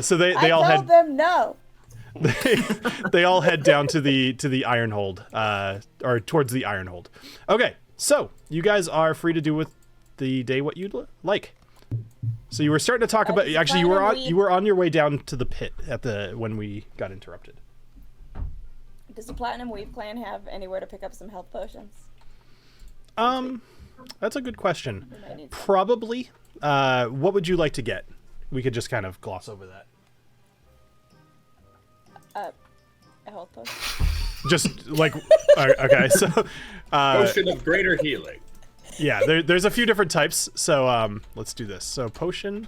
so they all I head. told them no. They all head down to the Ironhold, or towards the Ironhold. Okay, so you guys are free to do with the day what you'd like. So you were starting to talk about. Actually, you were on your way down to the pit when we got interrupted. Does the Platinum Weave clan have anywhere to pick up some health potions? That's a good question. We might need some. Probably. What would you like to get? We could just kind of gloss over that. A health potion. Just like, okay, so Potion of greater healing. yeah, there's a few different types. So let's do this. So potion,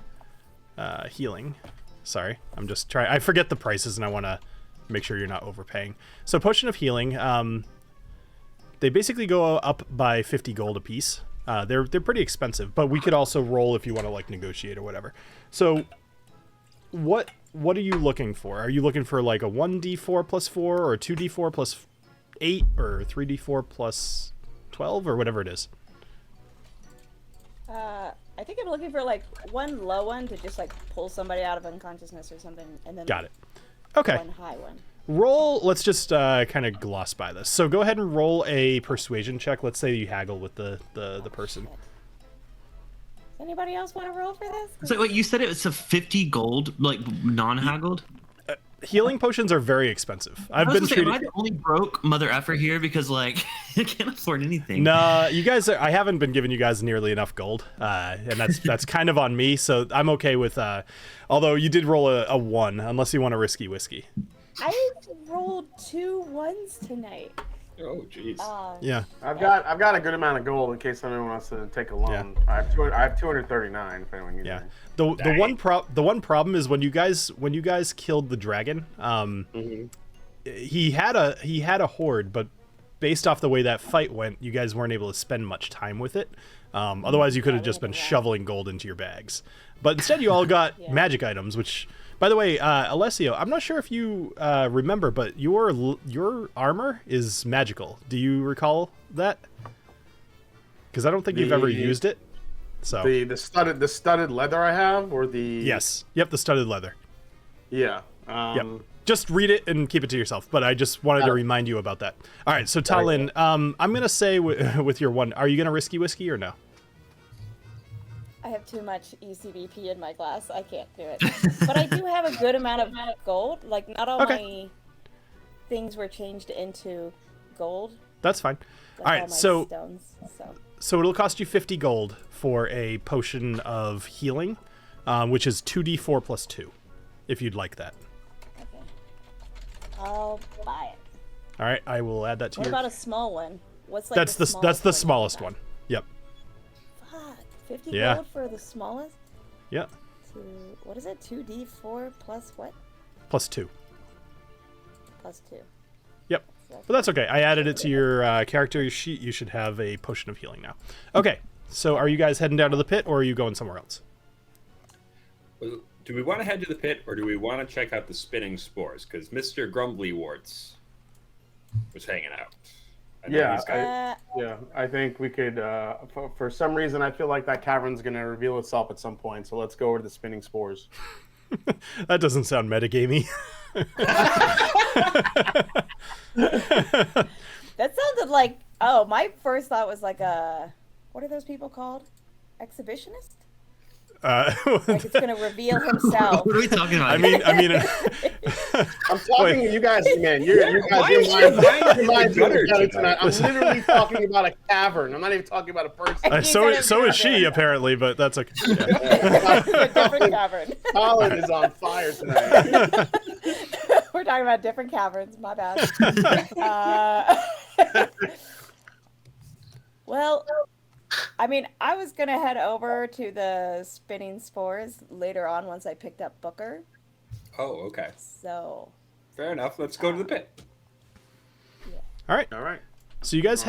healing. Sorry, I'm just trying. I forget the prices, and I want to make sure you're not overpaying. So potion of healing. They basically go up by 50 gold a piece. They're pretty expensive, but we could also roll if you want to like negotiate or whatever. So what are you looking for? Are you looking for like a 1d4 plus 4 or 2d4 plus 8 or 3d4 plus 12 or whatever it is? I think I'm looking for like one low one to just like pull somebody out of unconsciousness or something, and then Got it. Okay. one high one. Roll, let's just kind of gloss by this. So go ahead and roll a persuasion check. Let's say you haggle with the person. Anybody else want to roll for this? So wait, you said it was a 50 gold, like non-haggled? Healing potions are very expensive. I I've was been gonna say, treating. am I the only broke mother effer here? Because like I can't afford anything. Nah, you guys. I haven't been giving you guys nearly enough gold, and that's kind of on me. So I'm okay with. Although you did roll a 1, unless you want a risky whiskey. I rolled 2 1s tonight. Oh, jeez. Yeah. I've got a good amount of gold in case anyone wants to take a loan. Yeah. I have 239 if anyone needs Yeah. it. The one problem is when you guys killed the dragon, he had a horde, but based off the way that fight went, you guys weren't able to spend much time with it. Otherwise, you could have just been shoveling gold into your bags. But instead, you all got magic items, which, by the way, Alessio, I'm not sure if you remember, but your armor is magical. Do you recall that? Because I don't think you've ever used it. So the studded leather I have, or the yes, yep, the studded leather. Yeah. Yep. Just read it and keep it to yourself. But I just wanted to remind you about that. All right, so TaLin, I'm gonna say with your 1, are you gonna risky whiskey or no? I have too much ECVP in my glass. I can't do it. But I do have a good amount of gold. Like, not all my things were changed into gold. That's fine. Like all right, so stones, so it'll cost you 50 gold for a potion of healing, which is 2d4 plus 2, if you'd like that. Okay. I'll buy it. All right, I will add that to What your... about a small one? What's like that's the smallest one. Yep. Fuck, 50 Yeah. gold for the smallest? Yep. What is it? 2d4 plus what? Plus 2. Plus 2. Yep. But that's okay. I added it to your character sheet. You should have a potion of healing now. Okay. So are you guys heading down to the pit, or are you going somewhere else? Well, do we want to head to the pit, or do we want to check out the spinning spores? Because Mr. Grumbly Warts was hanging out. Yeah, I think we could. For some reason, I feel like that cavern's going to reveal itself at some point. So let's go over to the spinning spores. That doesn't sound metagamey. That sounded like, my first thought was like what are those people called? Exhibitionist? Like it's gonna reveal himself. What are we talking about? I mean, I'm talking to you guys, man. You guys, your mind tonight. I'm literally talking about a cavern. I'm not even talking about a person. So is she apparently, but that's okay. Yeah. A different cavern. TaLin is on fire tonight. We're talking about different caverns. My bad. Well, I mean, I was going to head over to the spinning spores later on once I picked up Booker. Oh, okay. So. Fair enough. Let's go to the pit. Yeah. All right. So you guys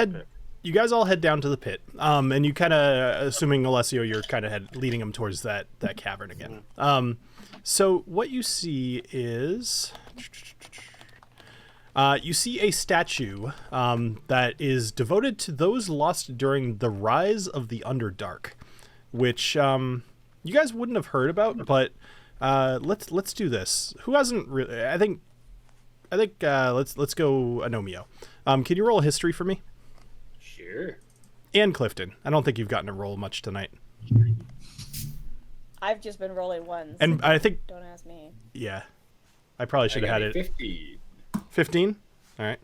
all head down to the pit. And you kind of, assuming Alessio, you're kind of leading them towards that cavern again. So what you see is... you see a statue that is devoted to those lost during the rise of the Underdark, which you guys wouldn't have heard about, but let's do this. Who hasn't really? I think let's go Agnomeio. Can you roll a history for me? Sure. And Clifton. I don't think you've gotten to roll much tonight. I've just been rolling ones. And I think. Don't ask me. Yeah, I probably should have had it. 50. 15? All right.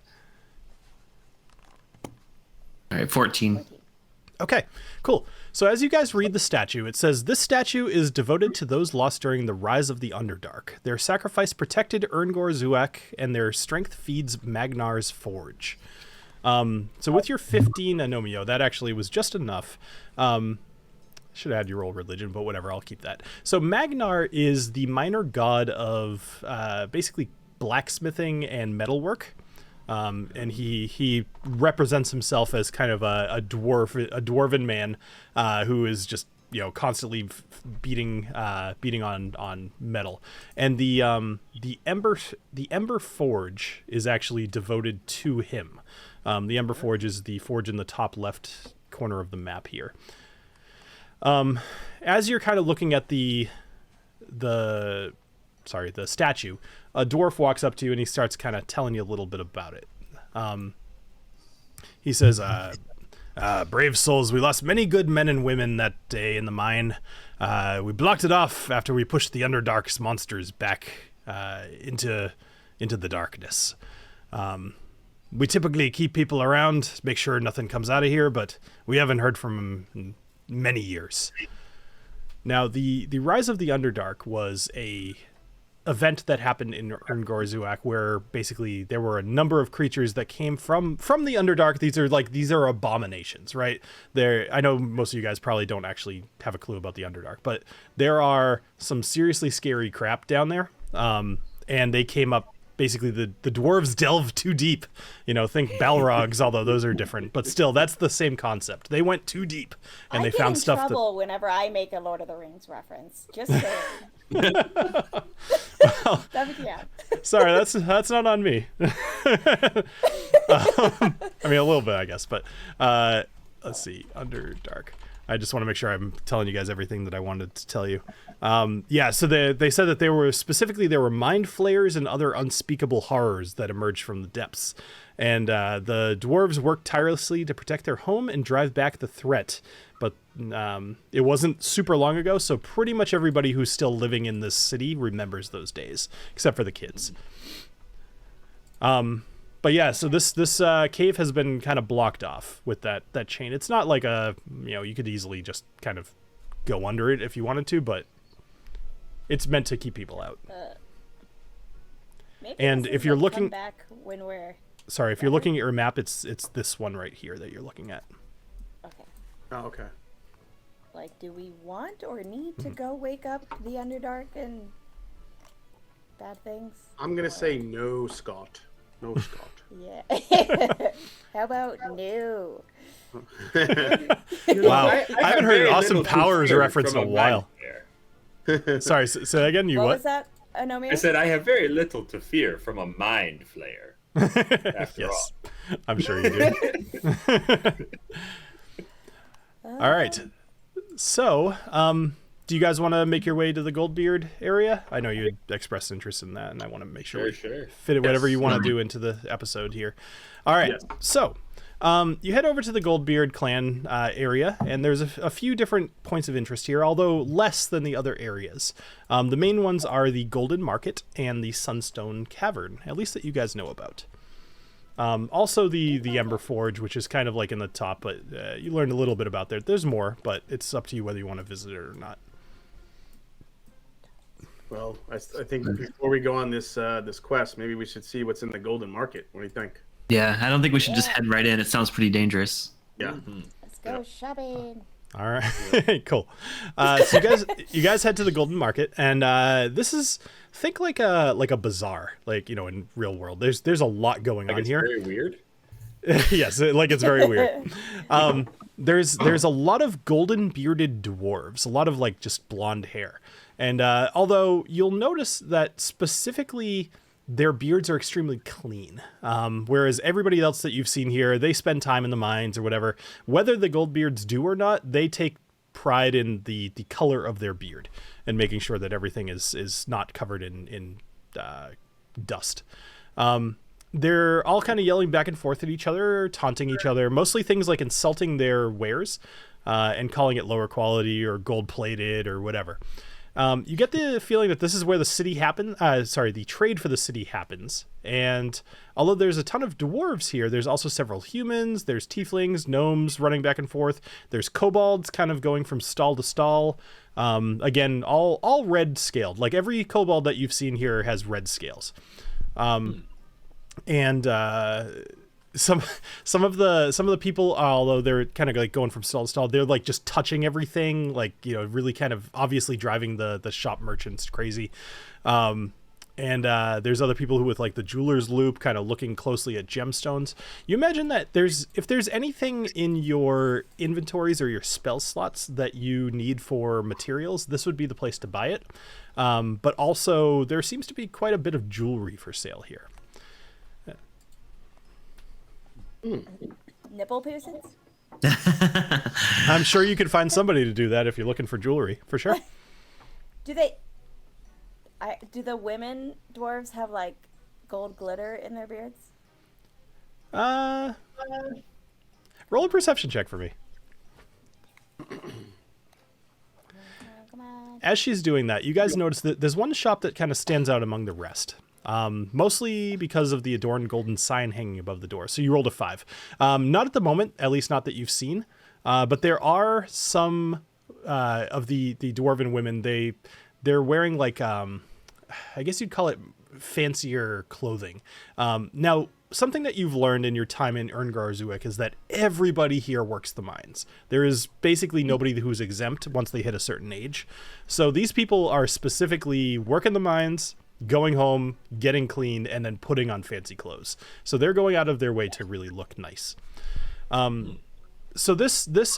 All right, 14. Okay, cool. So as you guys read the statue, it says, "This statue is devoted to those lost during the rise of the Underdark. Their sacrifice protected Erngor Zuak, and their strength feeds Magnar's forge." So with your 15, Agnomeio, that actually was just enough. Should have had you roll religion, but whatever, I'll keep that. So Magnar is the minor god of basically blacksmithing and metalwork. And he represents himself as kind of a dwarven man who is just constantly beating on metal. And the Ember Forge is actually devoted to him. The Ember Forge is the forge in the top left corner of the map here. As you're kind of looking at the statue, a dwarf walks up to you and he starts kind of telling you a little bit about it. He says, Brave souls, we lost many good men and women that day in the mine. We blocked it off after we pushed the Underdark's monsters back into the darkness. We typically keep people around, make sure nothing comes out of here, but we haven't heard from them in many years. Now, the Rise of the Underdark was a event that happened in Urngorzhuak, where basically there were a number of creatures that came from the Underdark. These are abominations, right? I know most of you guys probably don't actually have a clue about the Underdark, but there are some seriously scary crap down there. And they came up, basically the dwarves delved too deep. Think Balrogs, although those are different, but still, that's the same concept. They went too deep, and they found stuff. I get in trouble whenever I make a Lord of the Rings reference. Just saying. Well, yeah. Sorry, that's not on me. I mean, a little bit, I guess, but let's see, Underdark. I just want to make sure I'm telling you guys everything that I wanted to tell you. So they said that there were mind flayers and other unspeakable horrors that emerged from the depths. And the dwarves worked tirelessly to protect their home and drive back the threat. But it wasn't super long ago, so pretty much everybody who's still living in this city remembers those days, except for the kids. But yeah, so this cave has been kind of blocked off with that chain. It's not like you could easily just kind of go under it if you wanted to, but it's meant to keep people out. And if you're looking back when we're if you're looking at your map, it's this one right here that you're looking at. Okay. Oh, okay. Like, do we want or need to go wake up the Underdark and bad things? I'm gonna say no, Scott. No, Scott. Yeah. How about no? Wow, I haven't heard an Austin Powers reference in a while. Sorry, say that again. What was that, Agnomeio? I said I have very little to fear from a mind flayer. After all. I'm sure you do. All right. So, do you guys want to make your way to the Goldbeard area? I know you had expressed interest in that, and I want to make sure we fit whatever you want to do into the episode here. All right. Yes. So, you head over to the Goldbeard clan area, and there's a few different points of interest here, although less than the other areas. The main ones are the Golden Market and the Sunstone Cavern, at least that you guys know about. Also the Ember Forge, which is kind of like in the top, but you learned a little bit about there. There's more, but it's up to you whether you want to visit it or not. Well, I think before we go on this quest, maybe we should see what's in the Golden Market. What do you think? Yeah, I don't think we should just head right in. It sounds pretty dangerous. Yeah. Mm-hmm. Let's go shopping. All right, cool. So you guys head to the Golden Market, and this is think like a bazaar, like in real world. There's a lot going on here. Very weird. Yes, it's very weird. There's a lot of golden bearded dwarves, a lot of just blonde hair, and although you'll notice that specifically their beards are extremely clean, whereas everybody else that you've seen here, they spend time in the mines or whatever. Whether the Goldbeards do or not, they take pride in the color of their beard and making sure that everything is not covered in dust. They're all kind of yelling back and forth at each other, taunting each other, mostly things like insulting their wares and calling it lower quality or gold-plated or whatever. You get the feeling that this is where the city the trade for the city happens. And although there's a ton of dwarves here, there's also several humans, there's tieflings, gnomes running back and forth. There's kobolds kind of going from stall to stall. Again, all red scaled. Like every kobold that you've seen here has red scales. And some of the people, although they're kind of going from stall to stall, they're just touching everything, really kind of obviously driving the shop merchants crazy. And there's other people who with the jeweler's loop kind of looking closely at gemstones. You imagine that if there's anything in your inventories or your spell slots that you need for materials, this would be the place to buy it. But also there seems to be quite a bit of jewelry for sale here. Nipple piercings? I'm sure you could find somebody to do that if you're looking for jewelry, for sure. Do the women dwarves have gold glitter in their beards? Roll a perception check for me. Come on. As she's doing that, you guys notice that there's one shop that kind of stands out among the rest. Mostly because of the adorned golden sign hanging above the door. So you rolled a 5. Not at the moment, at least not that you've seen. But there are some of the dwarven women. They're wearing like, I guess you'd call it fancier clothing. Now, something that you've learned in your time in Erngar-Zuik is that everybody here works the mines. There is basically nobody who's exempt once they hit a certain age. So these people are specifically working the mines, going home, getting clean, and then putting on fancy clothes. So they're going out of their way to really look nice. So this place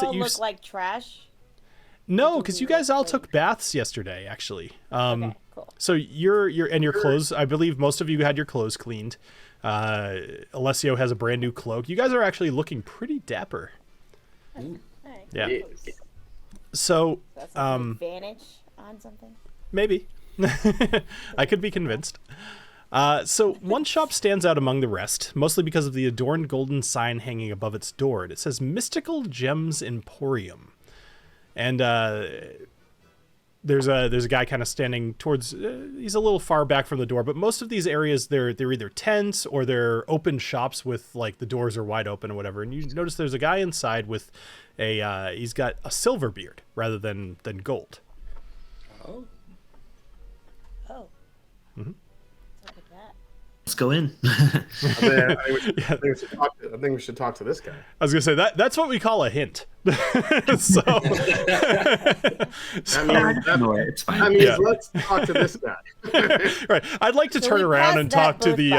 that you look like trash. No, because you guys all took baths yesterday, actually. Okay, cool. So your clothes. I believe most of you had your clothes cleaned. Alessio has a brand new cloak. You guys are actually looking pretty dapper. Alright. Yeah. Yes. So That's an advantage on something. maybe I could be convinced. So one shop stands out among the rest, mostly because of the adorned golden sign hanging above its door. And it says Mystical Gems Emporium. And there's a guy kind of standing towards, he's a little far back from the door, but most of these areas, they're either tents or they're open shops with like the doors are wide open or whatever. And you notice there's a guy inside with he's got a silver beard rather than gold. Oh. Oh. Mhm. Look at that. Let's go in. I think we should talk to this guy. I was gonna say that's what we call a hint. So It's fine. I mean, Yeah. let's talk to this guy. right, I'd like to So turn we around passed and that talk to booth the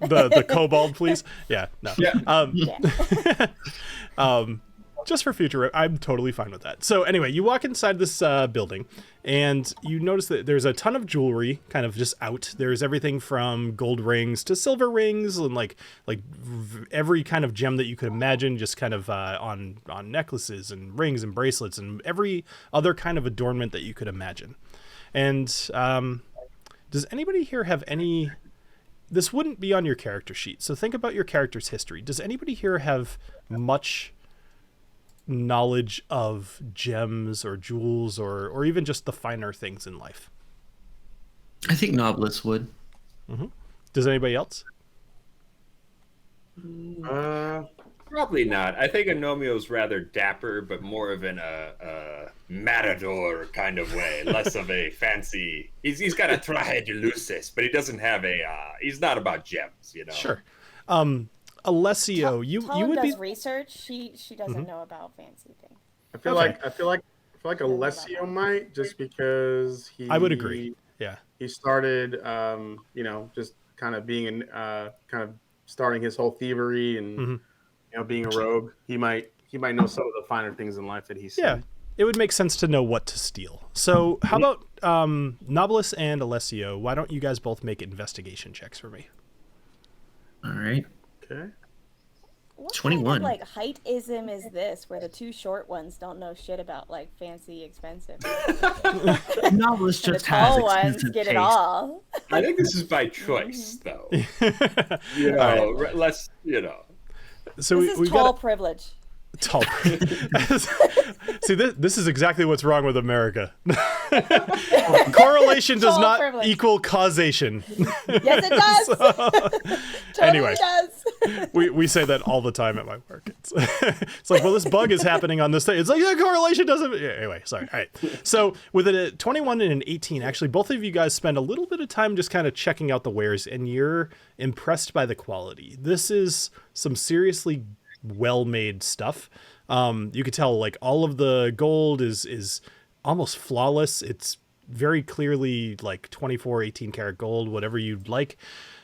by. the kobold, please. Yeah, no. Yeah. Yeah. Just for future, I'm totally fine with that. So anyway, you walk inside this building, and you notice that there's a ton of jewelry kind of just out. There's everything from gold rings to silver rings, and like every kind of gem that you could imagine, just kind of on necklaces and rings and bracelets and every other kind of adornment that you could imagine. And does anybody here have any? This wouldn't be on your character sheet, so think about your character's history. Does anybody here have much knowledge of gems or jewels or even just the finer things in life? I think Knobolas would. Does anybody else? Probably not. I think Agnomeio's rather dapper, but more of an matador kind of way, less of a fancy. He's got a traje de luces, but he doesn't have a. He's not about gems, you know. Sure. Alessio, you TaLin would be. does research. She doesn't know about fancy things. I feel Okay. like Alessio might, just because he. I would agree. Yeah. He started, just kind of being kind of starting his whole thievery and being a rogue. He might know some of the finer things in life that he's seen. Yeah. It would make sense to know what to steal. So how about Knobolas and Alessio? Why don't you guys both make investigation checks for me? All right. Okay. What 21. kind of heightism is this, where the two short ones don't know shit about like fancy, expensive? Knobolas The just has tall ones expensive get it taste. all. I think this is by choice, though. You know, let's So This is we've tall got privilege. tall. See, this is exactly what's wrong with America. Correlation does Tall not privilege. equal causation. Yes, it does. Totally Anyway. does. we say that all the time at my work. It's like, well, this bug is happening on this thing. It's like, the correlation doesn't. Yeah, anyway, sorry. All right. So with a 21 and an 18, actually, both of you guys spend a little bit of time just kind of checking out the wares, and you're impressed by the quality. This is some seriously well-made stuff. You could tell like all of the gold is almost flawless. It's very clearly like 24, 18 karat gold, whatever you'd like.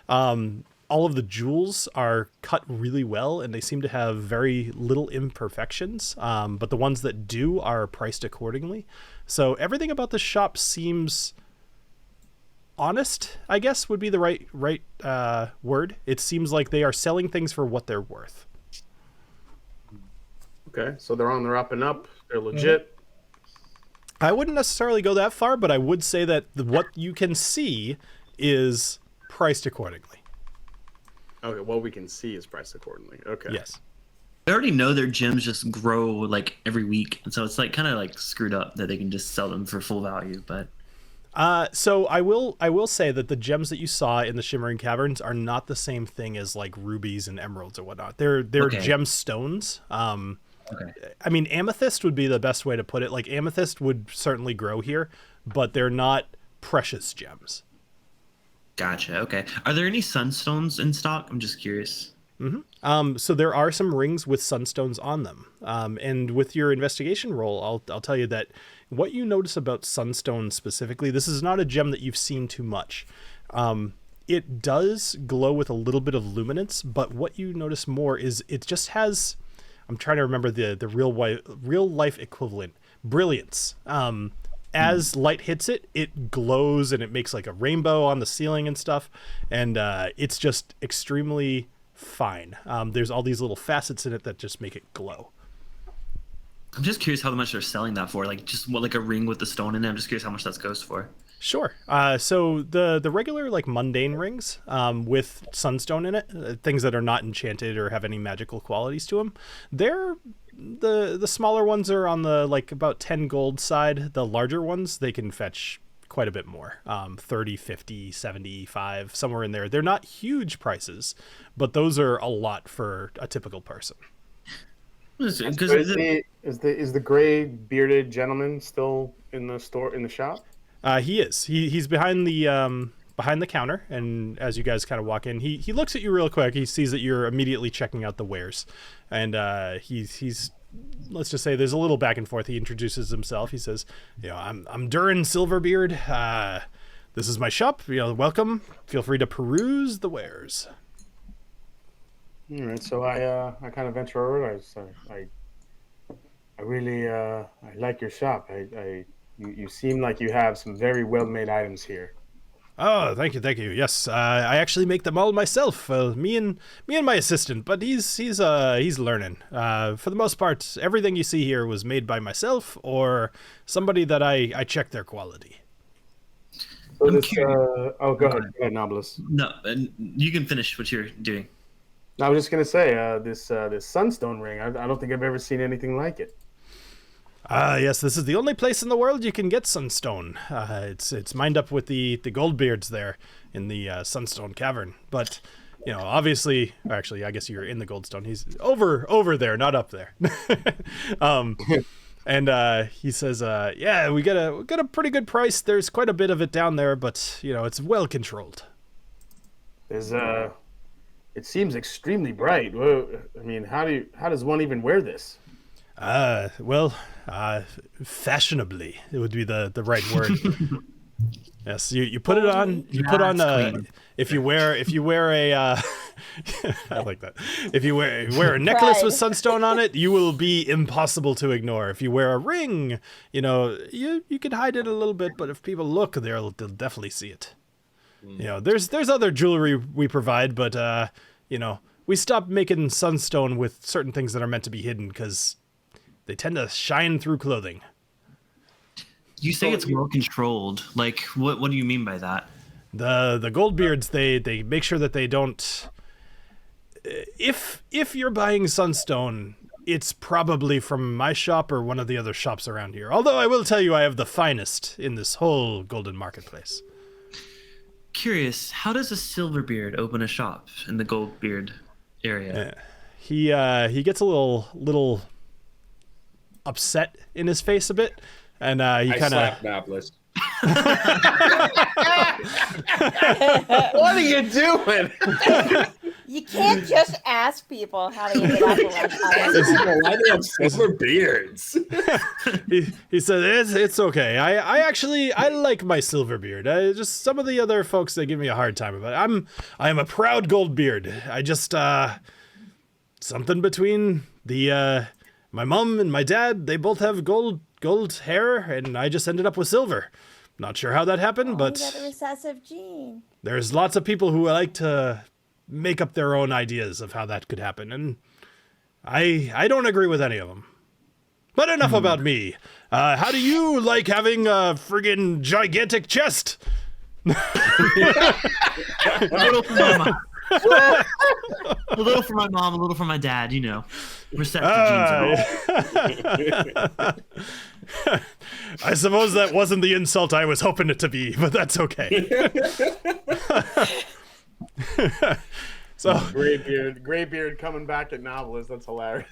All of the jewels are cut really well, and they seem to have very little imperfections. But the ones that do are priced accordingly. So everything about the shop seems honest, I guess would be the right word. It seems like they are selling things for what they're worth. Okay, so they're on their up and up. They're legit. I wouldn't necessarily go that far, but I would say that what you can see is priced accordingly. Okay, what we can see is priced accordingly. Okay. Yes. I already know their gems just grow like every week, and so it's like kind of like screwed up that they can just sell them for full value. But so I will say that the gems that you saw in the Shimmering Caverns are not the same thing as like rubies and emeralds or whatnot. They're Okay. gemstones. Okay. I mean, amethyst would be the best way to put it. Like amethyst would certainly grow here, but they're not precious gems. Gotcha. Okay. Are there any sunstones in stock? I'm just curious. So there are some rings with sunstones on them. And with your investigation roll, I'll tell you that what you notice about sunstone specifically, this is not a gem that you've seen too much. It does glow with a little bit of luminance, but what you notice more is it just has, I'm trying to remember the real life equivalent, brilliance. As light hits it, it glows and it makes like a rainbow on the ceiling and stuff. And it's just extremely fine. There's all these little facets in it that just make it glow. I'm just curious how much they're selling that for. Like just what, like a ring with the stone in it. I'm just curious how much that goes for. Sure. So the regular like mundane rings with sunstone in it, things that are not enchanted or have any magical qualities to them, they're the smaller ones are on the like about 10 gold side. The larger ones, they can fetch quite a bit more, 30, 50, 75, somewhere in there. They're not huge prices, but those are a lot for a typical person. Is the gray bearded gentleman still in the store, in the shop? He is. He's behind the counter, and as you guys kind of walk in, he looks at you real quick. He sees that you're immediately checking out the wares, and he's let's just say there's a little back and forth. He introduces himself. He says, I'm Durin Silverbeard. This is my shop. Welcome. Feel free to peruse the wares. All right. So I kind of venture over. I really I like your shop. You seem like you have some very well-made items here. Oh, thank you. Yes, I actually make them all myself. Me and my assistant, but he's learning. For the most part, everything you see here was made by myself or somebody that I check their quality. So go ahead, Knobolas. No, you can finish what you're doing. I was just gonna say this sunstone ring. I don't think I've ever seen anything like it. Yes, this is the only place in the world you can get sunstone. It's mined up with the Goldbeards there in the Sunstone Cavern. But, obviously, actually, I guess you're in the Goldstone. He's over there, not up there. And he says, yeah, we got a pretty good price. There's quite a bit of it down there, but, it's well controlled. It seems extremely bright. Well, I mean, how does one even wear this? Fashionably, it would be the right word. Yes, you put it on. You put on if you wear a I like that. If you wear a necklace with sunstone on it, you will be impossible to ignore. If you wear a ring, you can hide it a little bit, but if people look, they'll definitely see it. There's other jewelry we provide, but we stopped making sunstone with certain things that are meant to be hidden because they tend to shine through clothing. You say it's well controlled. Like, what do you mean by that? The Goldbeards, they make sure that they don't. If you're buying sunstone, it's probably from my shop or one of the other shops around here. Although I will tell you, I have the finest in this whole golden marketplace. Curious, how does a Silverbeard open a shop in the Goldbeard area? He gets a little upset in his face a bit, and he kind of. Knobolas. What are you doing? You can't just ask people how they get up around. Why do they have silver beards? He said it's okay. I like my silver beard. Just some of the other folks, they give me a hard time about it. I am a proud gold beard. I just something between the my mom and my dad, they both have gold hair, and I just ended up with silver. Not sure how that happened, but You got a recessive gene. there's lots of people who like to make up their own ideas of how that could happen, and I don't agree with any of them. But enough about me. How do you like having a friggin' gigantic chest? Little mama. A little for my mom, a little for my dad. You know, receptive genes and all. I suppose that wasn't the insult I was hoping it to be, but that's okay. So Graybeard coming back at Knobolas. That's hilarious.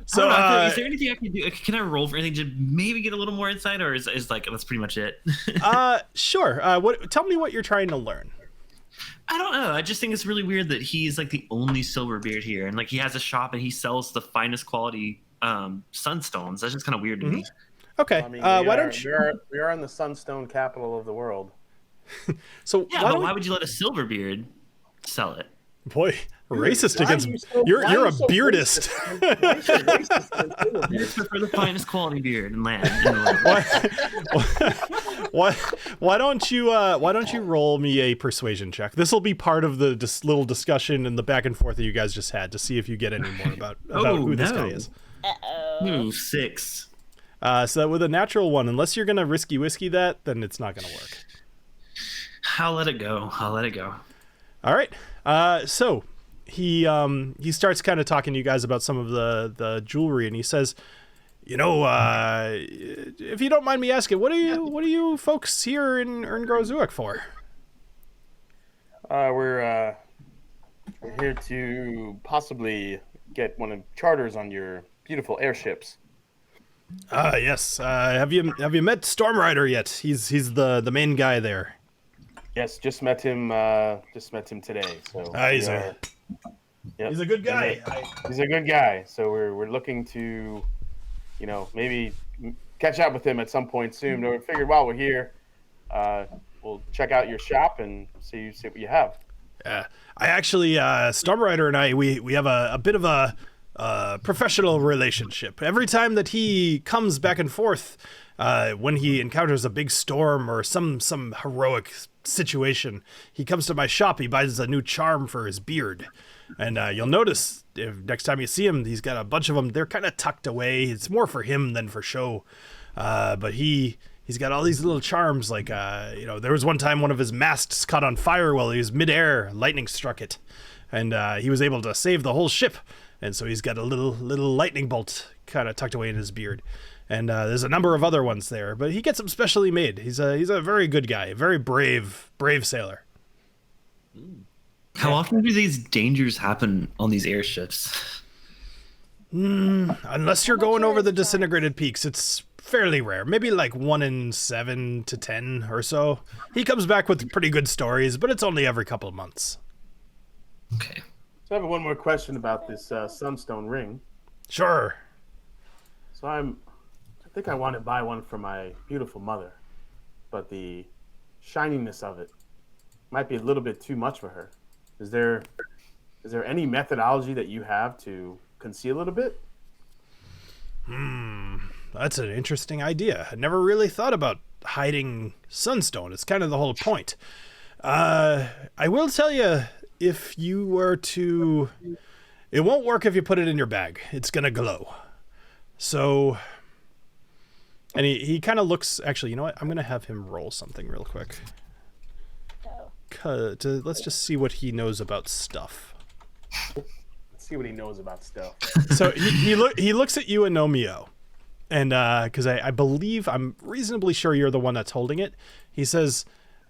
So is there anything I can do? Can I roll for anything to maybe get a little more insight, or is like that's pretty much it? Sure. Tell me what you're trying to learn. I don't know. I just think it's really weird that he's like the only Silverbeard here, and like he has a shop and he sells the finest quality sunstones. That's just kind of weird to me. Okay. I mean, why don't you? We are in the sunstone capital of the world. So Yeah, but why would you let a Silverbeard sell it? Boy, racist against you're a beardist. I just prefer the finest quality beard and land. Why don't you roll me a persuasion check? This will be part of the little discussion and the back and forth that you guys just had to see if you get any more about who this guy is. Ooh, 6. So that with a natural one, unless you're gonna risky whiskey that, then it's not gonna work. I'll let it go. All right. So he starts kind of talking to you guys about some of the jewelry, and he says, if you don't mind me asking, what are you folks here in Erngrozuak for? We're here to possibly get one of charters on your beautiful airships. Yes. Have you met Stormrider yet? He's the main guy there. Yes, just met him today. So he's a good guy. He's a good guy. So we're looking to, maybe catch up with him at some point soon. We figured while we're here, we'll check out your shop and see what you have. I actually, Stormrider and I, we have a bit of a professional relationship. Every time that he comes back and forth, when he encounters a big storm or some heroic situation, he comes to my shop. He buys a new charm for his beard, and you'll notice if next time you see him, he's got a bunch of them. They're kind of tucked away. It's more for him than for show, but he's got all these little charms. Like there was one time one of his masts caught on fire while he was midair. Lightning struck it, and he was able to save the whole ship. And so he's got a little lightning bolt kind of tucked away in his beard. And there's a number of other ones there, but he gets them specially made. He's a very good guy, a very brave sailor. How often do these dangers happen on these airships? Unless you're going over the disintegrated peaks, it's fairly rare. Maybe like 1 in 7 to 10 or so. He comes back with pretty good stories, but it's only every couple of months. Okay. So I have one more question about this sunstone ring. Sure. So I think I want to buy one for my beautiful mother, but the shininess of it might be a little bit too much for her. Is there any methodology that you have to conceal it a bit? That's an interesting idea. I never really thought about hiding sunstone. It's kind of the whole point. I will tell you, if you were to... It won't work if you put it in your bag. It's going to glow. So... And he kind of looks... Actually, you know what? I'm going to have him roll something real quick. Let's just see what he knows about stuff. Let's see what he knows about stuff. So he looks at you, Agnomeio. And because I believe, I'm reasonably sure you're the one that's holding it. He says...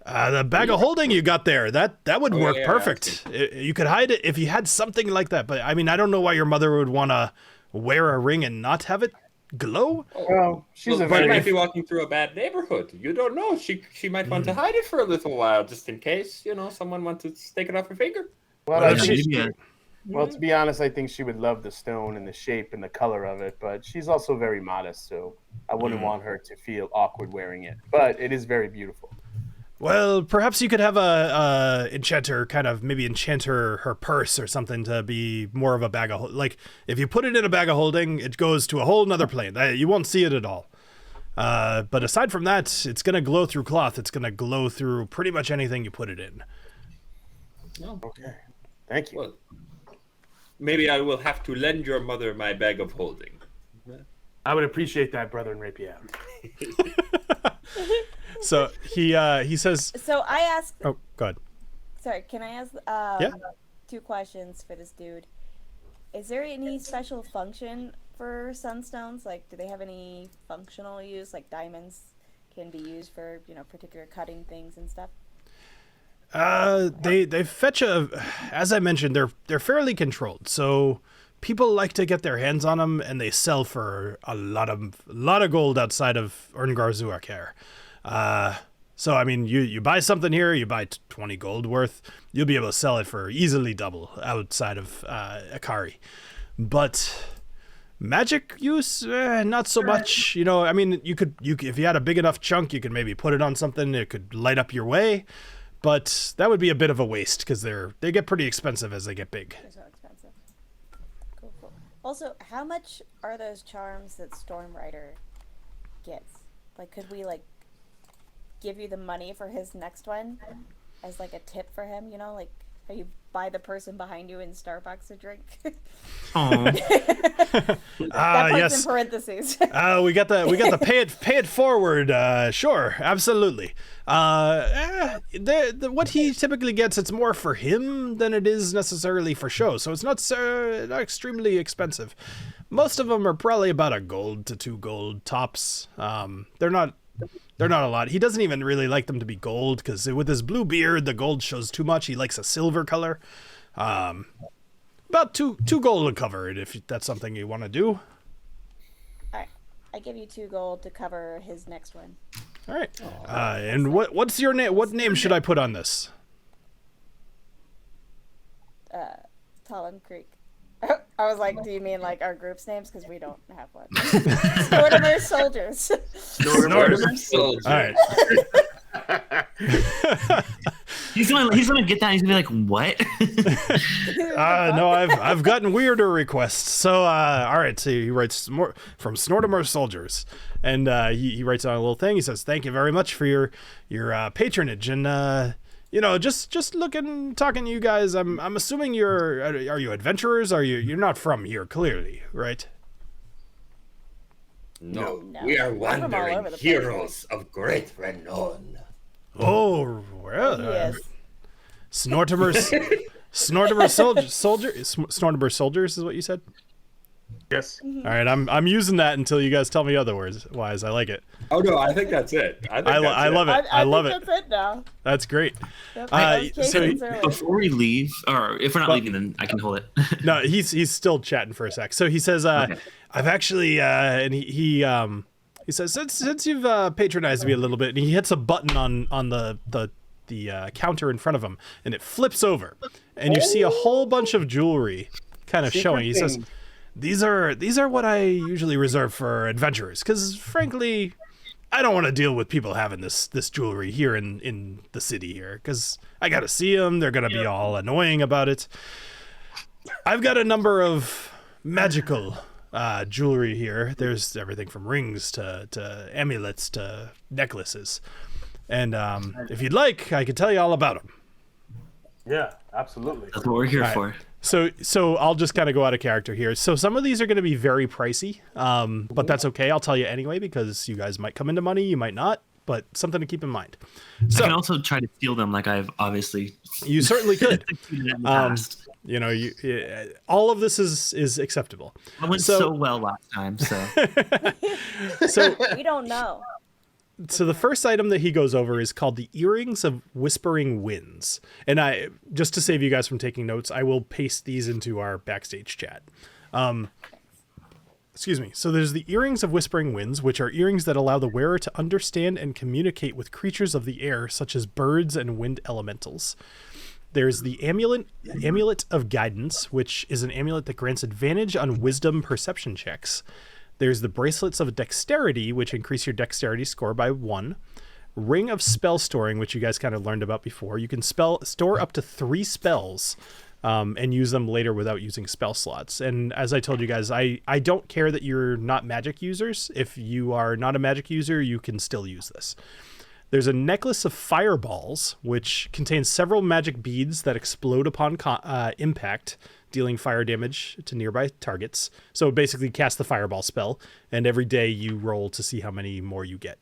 the bag of holding you got there, that would work perfect. You could hide it if you had something like that. But I mean, I don't know why your mother would want to wear a ring and not have it glow. Well, she might be walking through a bad neighborhood. You don't know. She might want to hide it for a little while, just in case someone wants to take it off her finger. Well, to be honest, I think she would love the stone and the shape and the color of it. But she's also very modest, so I wouldn't want her to feel awkward wearing it. But it is very beautiful. Well, perhaps you could have a enchanter maybe enchant her purse or something to be more of a bag of... Like, if you put it in a bag of holding, it goes to a whole nother plane. You won't see it at all. But aside from that, it's going to glow through cloth. It's going to glow through pretty much anything you put it in. Okay. Thank you. Well, maybe I will have to lend your mother my bag of holding. I would appreciate that, Brother in Rapier. So he says... So I asked... Oh, go ahead. Sorry, can I ask Yeah. 2 questions for this dude? Is there any special function for sunstones? Like, do they have any functional use? Like diamonds can be used for, particular cutting things and stuff? They fetch as I mentioned, they're fairly controlled. So people like to get their hands on them, and they sell for a lot of gold outside of Urngarzuakar. So I mean, you buy something here, you buy 20 gold worth, you'll be able to sell it for easily double outside of Akari. But magic use, not so much. I mean, you could if you had a big enough chunk, you could maybe put it on something, it could light up your way. But that would be a bit of a waste because they get pretty expensive as they get big. They're so expensive. Cool. Also, how much are those charms that Stormrider gets? Like, could we give you the money for his next one as a tip for him? Like how you buy the person behind you in Starbucks a drink. Oh. That part's Yes. in parentheses. We got the pay it forward. Sure, absolutely. What he typically gets, it's more for him than it is necessarily for show. So it's not extremely expensive. Most of them are probably about a gold to 2 gold tops. They're not a lot. He doesn't even really like them to be gold because with his blue beard, the gold shows too much. He likes a silver color. About two gold to cover it if that's something you want to do. Alright. I give you 2 gold to cover his next one. All right. And what's your name? What name should I put on this? TaLin Creek. I was like, do you mean our group's names? Because we don't have one. Mortimer Soldiers. Mortimer Soldiers. All right. He's gonna get that. And he's gonna be like, "What?" No, I've gotten weirder requests. So, all right. So he writes more from Snortimer Soldiers, and he writes on a little thing. He says, "Thank you very much for your patronage, and just talking to you guys. I'm assuming are you adventurers? You're not from here, clearly, right?" No, No. we are We're from all wandering over the place. heroes of great renown. Oh, well. Yes. Snortimer Soldiers is what you said. Yes. All right, I'm using that until you guys tell me otherwise. I like it. Oh no, I think that's it. I love it. I love think it. That's it now. That's great. Yep, Before we leave, or if we're not leaving, then I can hold it. No, he's still chatting for a sec. So he says, Okay. I've actually, and he says, since you've patronized me a little bit, and he hits a button on the counter in front of him, and it flips over, and you see a whole bunch of jewelry kind of showing. He says, these are what I usually reserve for adventurers, because frankly, I don't want to deal with people having this jewelry here in the city here, because I got to see them. They're going to be all annoying about it. I've got a number of magical jewelry here. There's everything from rings to amulets to necklaces. And if you'd like, I could tell you all about them. Yeah, absolutely. That's what we're here All for. right. So I'll just kind of go out of character here. So some of these are going to be very pricey, but that's okay. I'll tell you anyway because you guys might come into money, you might not, but something to keep in mind. So I can also try to steal them, like I've obviously. you certainly could. succeeded in the past. All of this is acceptable. I went so well last time, so. So We don't know. So the first item that he goes over is called the Earrings of Whispering Winds. And I, just to save you guys from taking notes, I will paste these into our backstage chat. Excuse me. So there's the Earrings of Whispering Winds, which are earrings that allow the wearer to understand and communicate with creatures of the air, such as birds and wind elementals. There's the Amulet of Guidance, which is an amulet that grants advantage on wisdom perception checks. There's the Bracelets of Dexterity, which increase your dexterity score by 1. Ring of Spell Storing, which you guys kind of learned about before. You can store up to 3 spells and use them later without using spell slots. And as I told you guys, I don't care that you're not magic users. If you are not a magic user, you can still use this. There's a Necklace of Fireballs, which contains several magic beads that explode upon impact, dealing fire damage to nearby targets. So basically cast the fireball spell, and every day you roll to see how many more you get.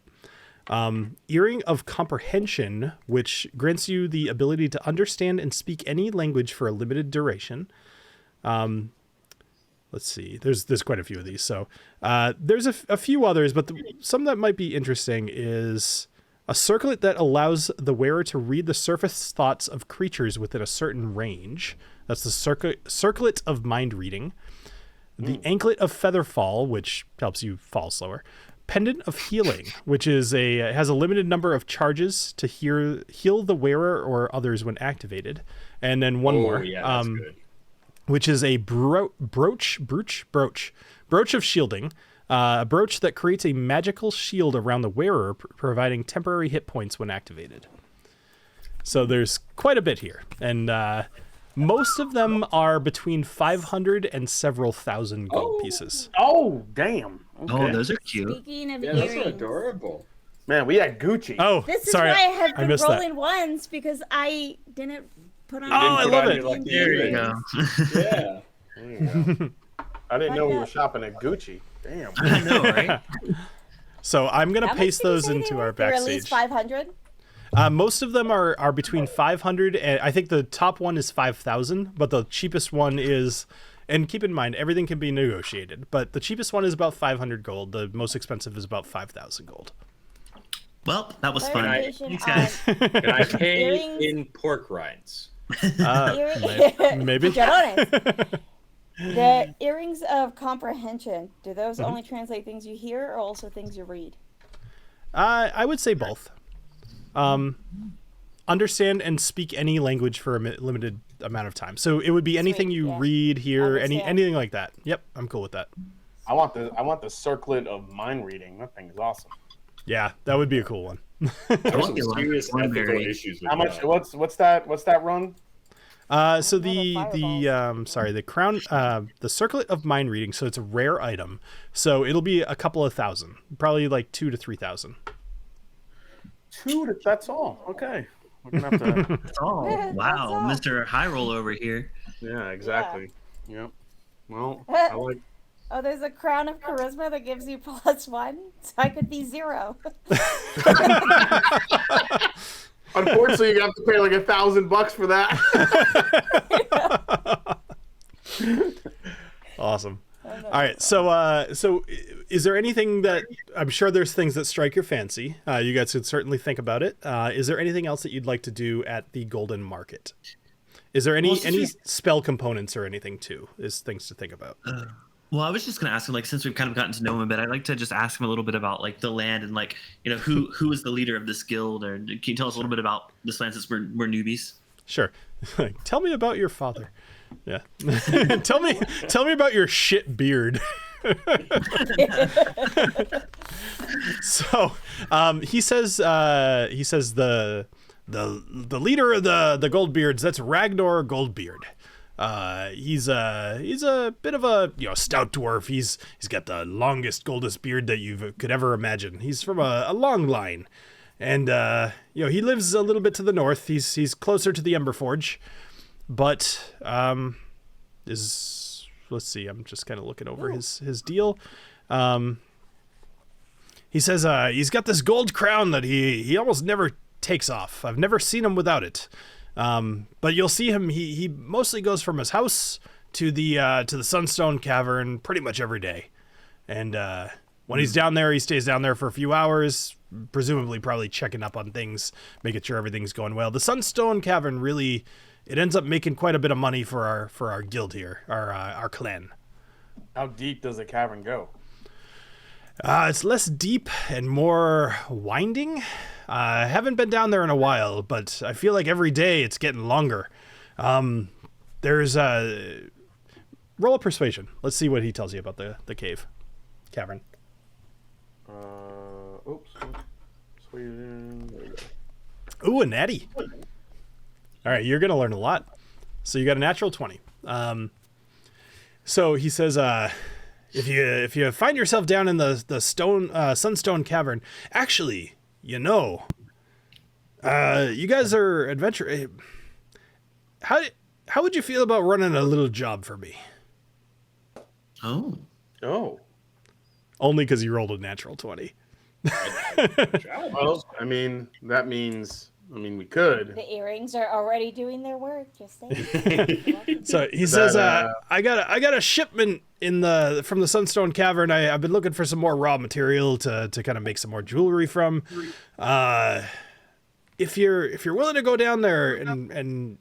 Earring of Comprehension, which grants you the ability to understand and speak any language for a limited duration. Let's see. There's quite a few of these. So there's a few others, but some that might be interesting is a circlet that allows the wearer to read the surface thoughts of creatures within a certain range. That's the circlet of mind reading. The anklet of Featherfall, which helps you fall slower. Pendant of Healing, which is has a limited number of charges to heal the wearer or others when activated. And then one more. Yeah, that's good. Which is a brooch of shielding, a brooch that creates a magical shield around the wearer, providing temporary hit points when activated. So there's quite a bit here, and most of them are between 500 and several thousand gold pieces. Oh, damn. Okay. Oh, those are cute. Speaking of Those are earrings, adorable. Man, we had Gucci. Oh, this is sorry, why I have I been missed that. rolling ones because I didn't put on. Oh, I Put love on it. your lucky There you earrings. go. Yeah. There you go. I didn't know we were shopping at Gucci. Damn. I know, right? So I'm gonna How much paste did you those say they into were? our They're at backstage. least 500. Most of them are between 500 and I think the top one is 5,000, but the cheapest one is, and keep in mind everything can be negotiated, but the cheapest one is about 500 gold. The most expensive is about 5,000 gold. Well, that was fun. Clarification Thanks, guys. Can I pay Earrings. in pork rinds? Maybe. Get the earrings of comprehension. Do those only translate things you hear, or also things you read? I would say both. Understand and speak any language for a limited amount of time. So it would be anything you yeah. read, hear, Understand. anything like that. Yep, I'm cool with that. I want the circlet of mind reading. That thing is awesome. Yeah, that would be a cool one. There's want some the serious ethical Thornberry. issues with How much? that. What's that run? So the fireballs. crown, the circlet of mind reading. So it's a rare item. So it'll be a couple of thousand, probably like 2,000 to 3,000. That's all. Okay. We're gonna have to. Oh, That's wow. all. Mr. High Roll over here. Yeah, exactly. Yep. Well, I like. Oh, there's a crown of charisma that gives you +1, so I could be 0. Unfortunately, you have to pay like $1,000 for that. Awesome. All right. So is there anything that I'm sure there's things that strike your fancy? You guys could certainly think about it. Is there anything else that you'd like to do at the Golden Market? Is there any spell components or anything too? Is things to think about? Well, I was just going to ask him, like, since we've kind of gotten to know him a bit, I'd like to just ask him a little bit about, like, the land and, like, you know, who is the leader of this guild, or can you tell us a little bit about this land since we're newbies? Sure. Tell me about your father. Yeah. tell me about your shit beard. So he says the leader of the Goldbeards, that's Ragnar Goldbeard. He's a bit of a stout dwarf. He's got the longest, goldest beard that you could ever imagine. He's from a long line, and he lives a little bit to the north. He's closer to the Emberforge, but let's see. I'm just kind of looking over his deal. He says he's got this gold crown that he almost never takes off. I've never seen him without it. But you'll see him. He mostly goes from his house to the Sunstone Cavern pretty much every day, and when he's down there, he stays down there for a few hours, presumably probably checking up on things, making sure everything's going well. The Sunstone Cavern really, it ends up making quite a bit of money for our guild here, our clan. How deep does the cavern go? It's less deep and more winding. I haven't been down there in a while, but I feel like every day it's getting longer. There's roll a persuasion. Let's see what he tells you about the cavern. Oops. Sweden. There you go. Ooh, a natty. All right, you're gonna learn a lot. So you got a natural 20. So he says, if you find yourself down in the Sunstone Cavern, actually, you guys are adventure. How would you feel about running a little job for me? Oh. Only because you rolled a natural 20. Well, I mean, that means, we could. The earrings are already doing their work. Just saying. So he says, I got a shipment from the Sunstone Cavern. I've been looking for some more raw material to kind of make some more jewelry from. If you're willing to go down there and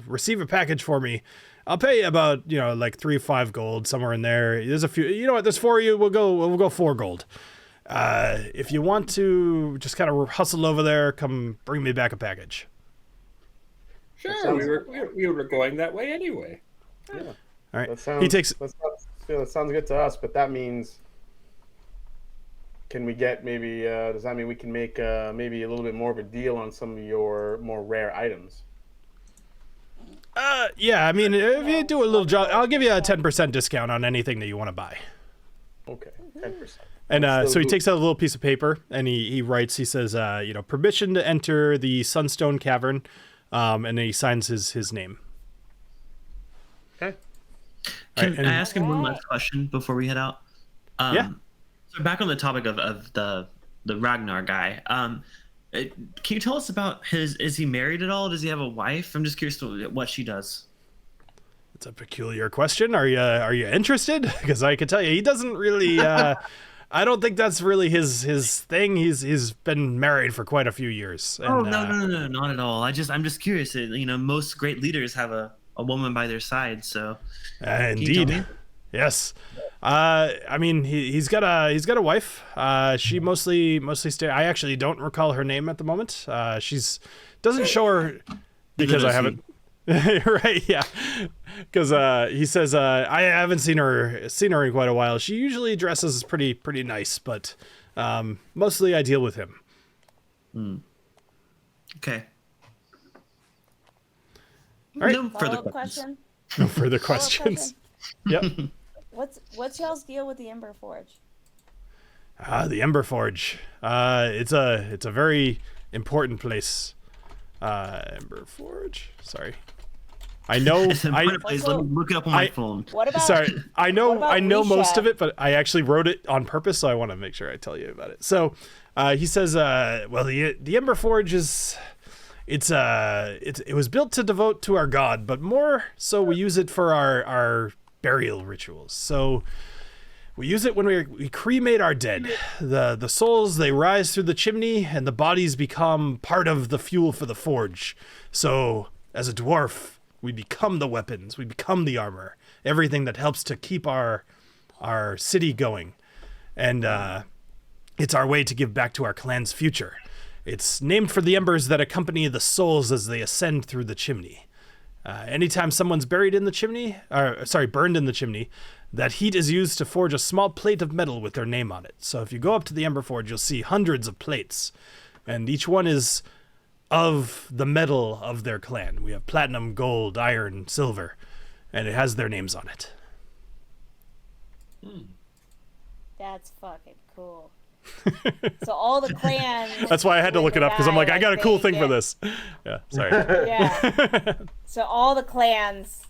receive a package for me, I'll pay you about like 3 or 5 gold, somewhere in there. There's a few. You know what? There's 4 of you. We'll go 4 gold. If you want to just kind of hustle over there, come bring me back a package. Sure, we were going that way anyway. Yeah. All right. That sounds good to us, but that means, can we get maybe? Does that mean we can make maybe a little bit more of a deal on some of your more rare items? Yeah. I mean, if you do a little job, I'll give you a 10% discount on anything that you want to buy. Okay, 10%. And so he takes out a little piece of paper and he writes. He says, permission to enter the Sunstone Cavern, and then he signs his name. Okay. Can I ask him one last question before we head out? Yeah. So back on the topic of the Ragnar guy, can you tell us about is he married at all? Does he have a wife? I'm just curious to what she does. It's a peculiar question. Are you interested? Because I can tell you, he doesn't really. I don't think that's really his thing. He's been married for quite a few years. And, no, not at all. I'm just curious. Most great leaders have a woman by their side. So. Indeed. Yes. I mean, he's got a wife. She mostly stay. I actually don't recall her name at the moment. She's doesn't show her because I haven't. Right, yeah, because he says I haven't seen her in quite a while. She usually dresses pretty nice, but mostly I deal with him. Okay. All right. No further questions. No further questions. Yep. What's y'all's deal with the Ember Forge? The Ember Forge. It's a very important place. Ember Forge. Sorry. I know. Let me look it up on my phone. What about? Sorry, I know most Risha? of it, but I actually wrote it on purpose, so I want to make sure I tell you about it. So, he says, well, the Ember Forge is, it was built to devote to our god, but more so we use it for our burial rituals. So we use it when we cremate our dead. The souls, they rise through the chimney, and the bodies become part of the fuel for the forge. So as a dwarf, we become the weapons, we become the armor, everything that helps to keep our city going. And it's our way to give back to our clan's future. It's named for the embers that accompany the souls as they ascend through the chimney. Anytime someone's burned in the chimney, that heat is used to forge a small plate of metal with their name on it. So if you go up to the Ember Forge, you'll see hundreds of plates, and each one is of the metal of their clan. We have platinum, gold, iron, silver, and it has their names on it. That's fucking cool. So all the clans. That's why I had to look it up, because I'm like, I got a cool thing for this. Yeah, sorry. Yeah. So all the clans,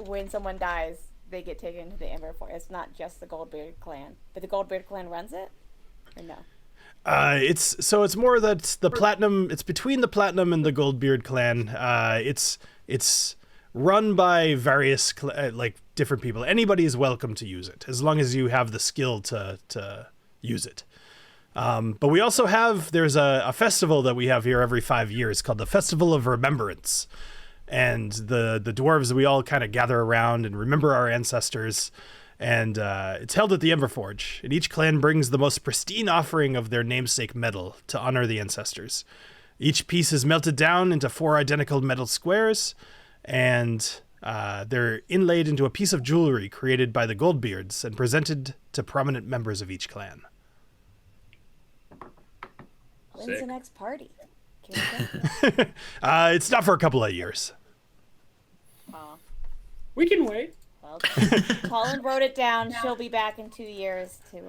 when someone dies, they get taken to the Ember Forge. It's not just the Goldbeard clan, but the Goldbeard clan runs it, or no? It's more that the platinum. It's between the platinum and the Goldbeard clan. It's run by various different people. Anybody is welcome to use it as long as you have the skill to use it. But we also have there's a festival that we have here every 5 years called the Festival of Remembrance, and the dwarves, we all kind of gather around and remember our ancestors. And it's held at the Ember Forge, and each clan brings the most pristine offering of their namesake metal to honor the ancestors. Each piece is melted down into 4 identical metal squares, and they're inlaid into a piece of jewelry created by the Goldbeards and presented to prominent members of each clan. When's the next party? It's not for a couple of years. We can wait. Well, TaLin wrote it down. She'll be back in 2 years to.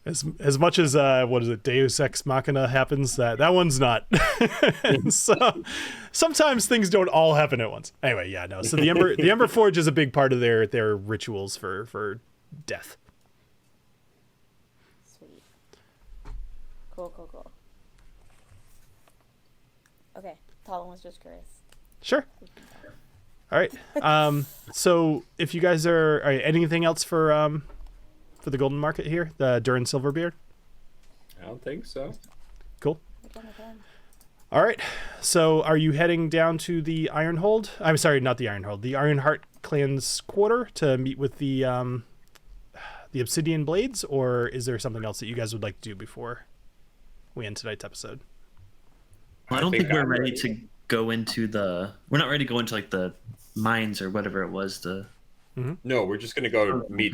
As much as what is it, Deus Ex Machina happens, that one's not. So sometimes things don't all happen at once. Anyway, yeah, no. So the Ember Forge is a big part of their rituals for death. Sweet. Cool. Okay, TaLin was just curious. Sure. All right. So if you guys are anything else for the golden market here, the Durin Silverbeard? I don't think so. Cool. All right. So are you heading down to the Ironhold? I'm sorry, not the Ironhold. The Ironheart clan's quarter to meet with the Obsidian Blades, or is there something else that you guys would like to do before we end tonight's episode? Well, I don't think we're ready to go into we're not ready to go into like the mines or whatever it was. No, we're just gonna go meet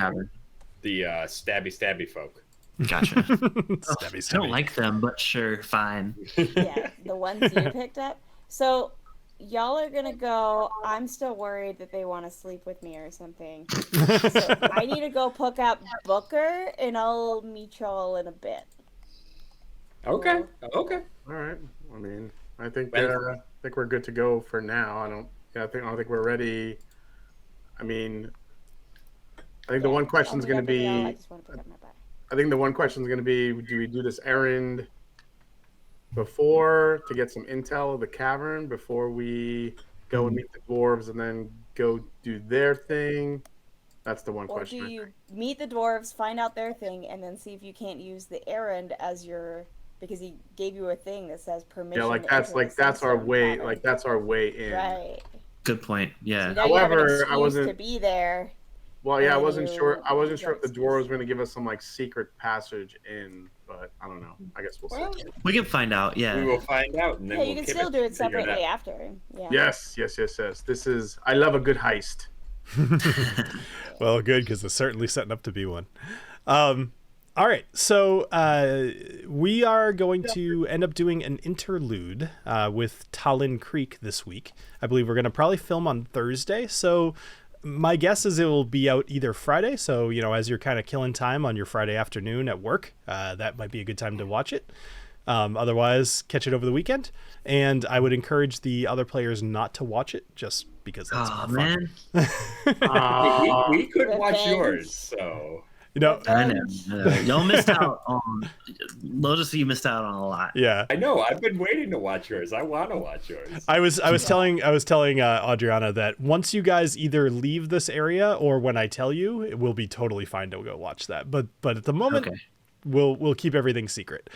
the stabby folk. Gotcha. Stabby. I don't like them, but sure, fine. Yeah, the ones you picked up. So y'all are gonna go. I'm still worried that they want to sleep with me or something. So I need to go pick up Booker, and I'll meet y'all in a bit. Okay. All right. I mean, I think we're good to go for now. I don't think we're ready. I mean, I think the one question is going to be. I just want to pick up my bag. I think the one question is going to be: do we do this errand before to get some intel of the cavern before we go and meet the dwarves, and then go do their thing? That's the one question. Or do you meet the dwarves, find out their thing, and then see if you can't use the errand as your, because he gave you a thing that says permission. Yeah, that's our way. Like that's our way in. Right. Good point. Yeah. So however, I wasn't to be there. Well, yeah, I wasn't sure if the dwarves were going to give us some like secret passage in, but I don't know. I guess we'll see. We can find out. Yeah. We will find out, and then you can still do it separately after. Yeah. Yes. I love a good heist. Well, good, because it's certainly setting up to be one. All right, so we are going to end up doing an interlude with TaLin Creek this week. I believe we're going to probably film on Thursday, so my guess is it will be out either Friday. So, as you're kind of killing time on your Friday afternoon at work, that might be a good time to watch it. Otherwise, catch it over the weekend. And I would encourage the other players not to watch it, just because that's more fun. We could watch yours, so... I know. Y'all missed out on. Lotus, you missed out on a lot. Yeah, I know. I've been waiting to watch yours. I want to watch yours. I was telling Adriana that once you guys either leave this area or when I tell you, it will be totally fine to go watch that. But at the moment, we'll keep everything secret.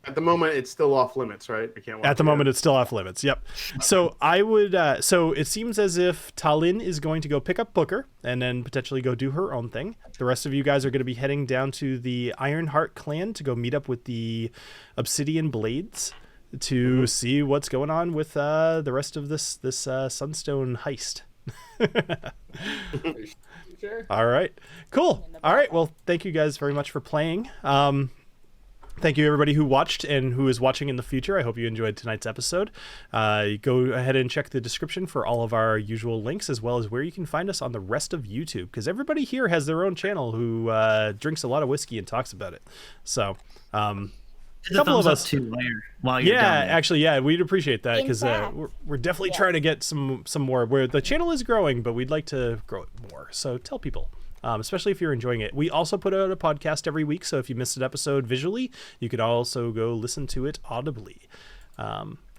At the moment, it's still off limits, right? We can't watch at the moment, it's still off limits. Yep. So I would. So it seems as if TaLin is going to go pick up Booker and then potentially go do her own thing. The rest of you guys are going to be heading down to the Ironheart clan to go meet up with the Obsidian Blades to see what's going on with the rest of this sunstone heist. Sure. All right. Cool. All right. Well, thank you guys very much for playing. Thank you, everybody who watched and who is watching in the future. I hope you enjoyed tonight's episode. Go ahead and check the description for all of our usual links, as well as where you can find us on the rest of YouTube, because everybody here has their own channel who drinks a lot of whiskey and talks about it. So, a couple of us too while you're down there. Actually, we'd appreciate that, because we're definitely trying to get some more. Where the channel is growing, but we'd like to grow it more. So tell people. Especially if you're enjoying it. We also put out a podcast every week, so if you missed an episode visually, you could also go listen to it audibly.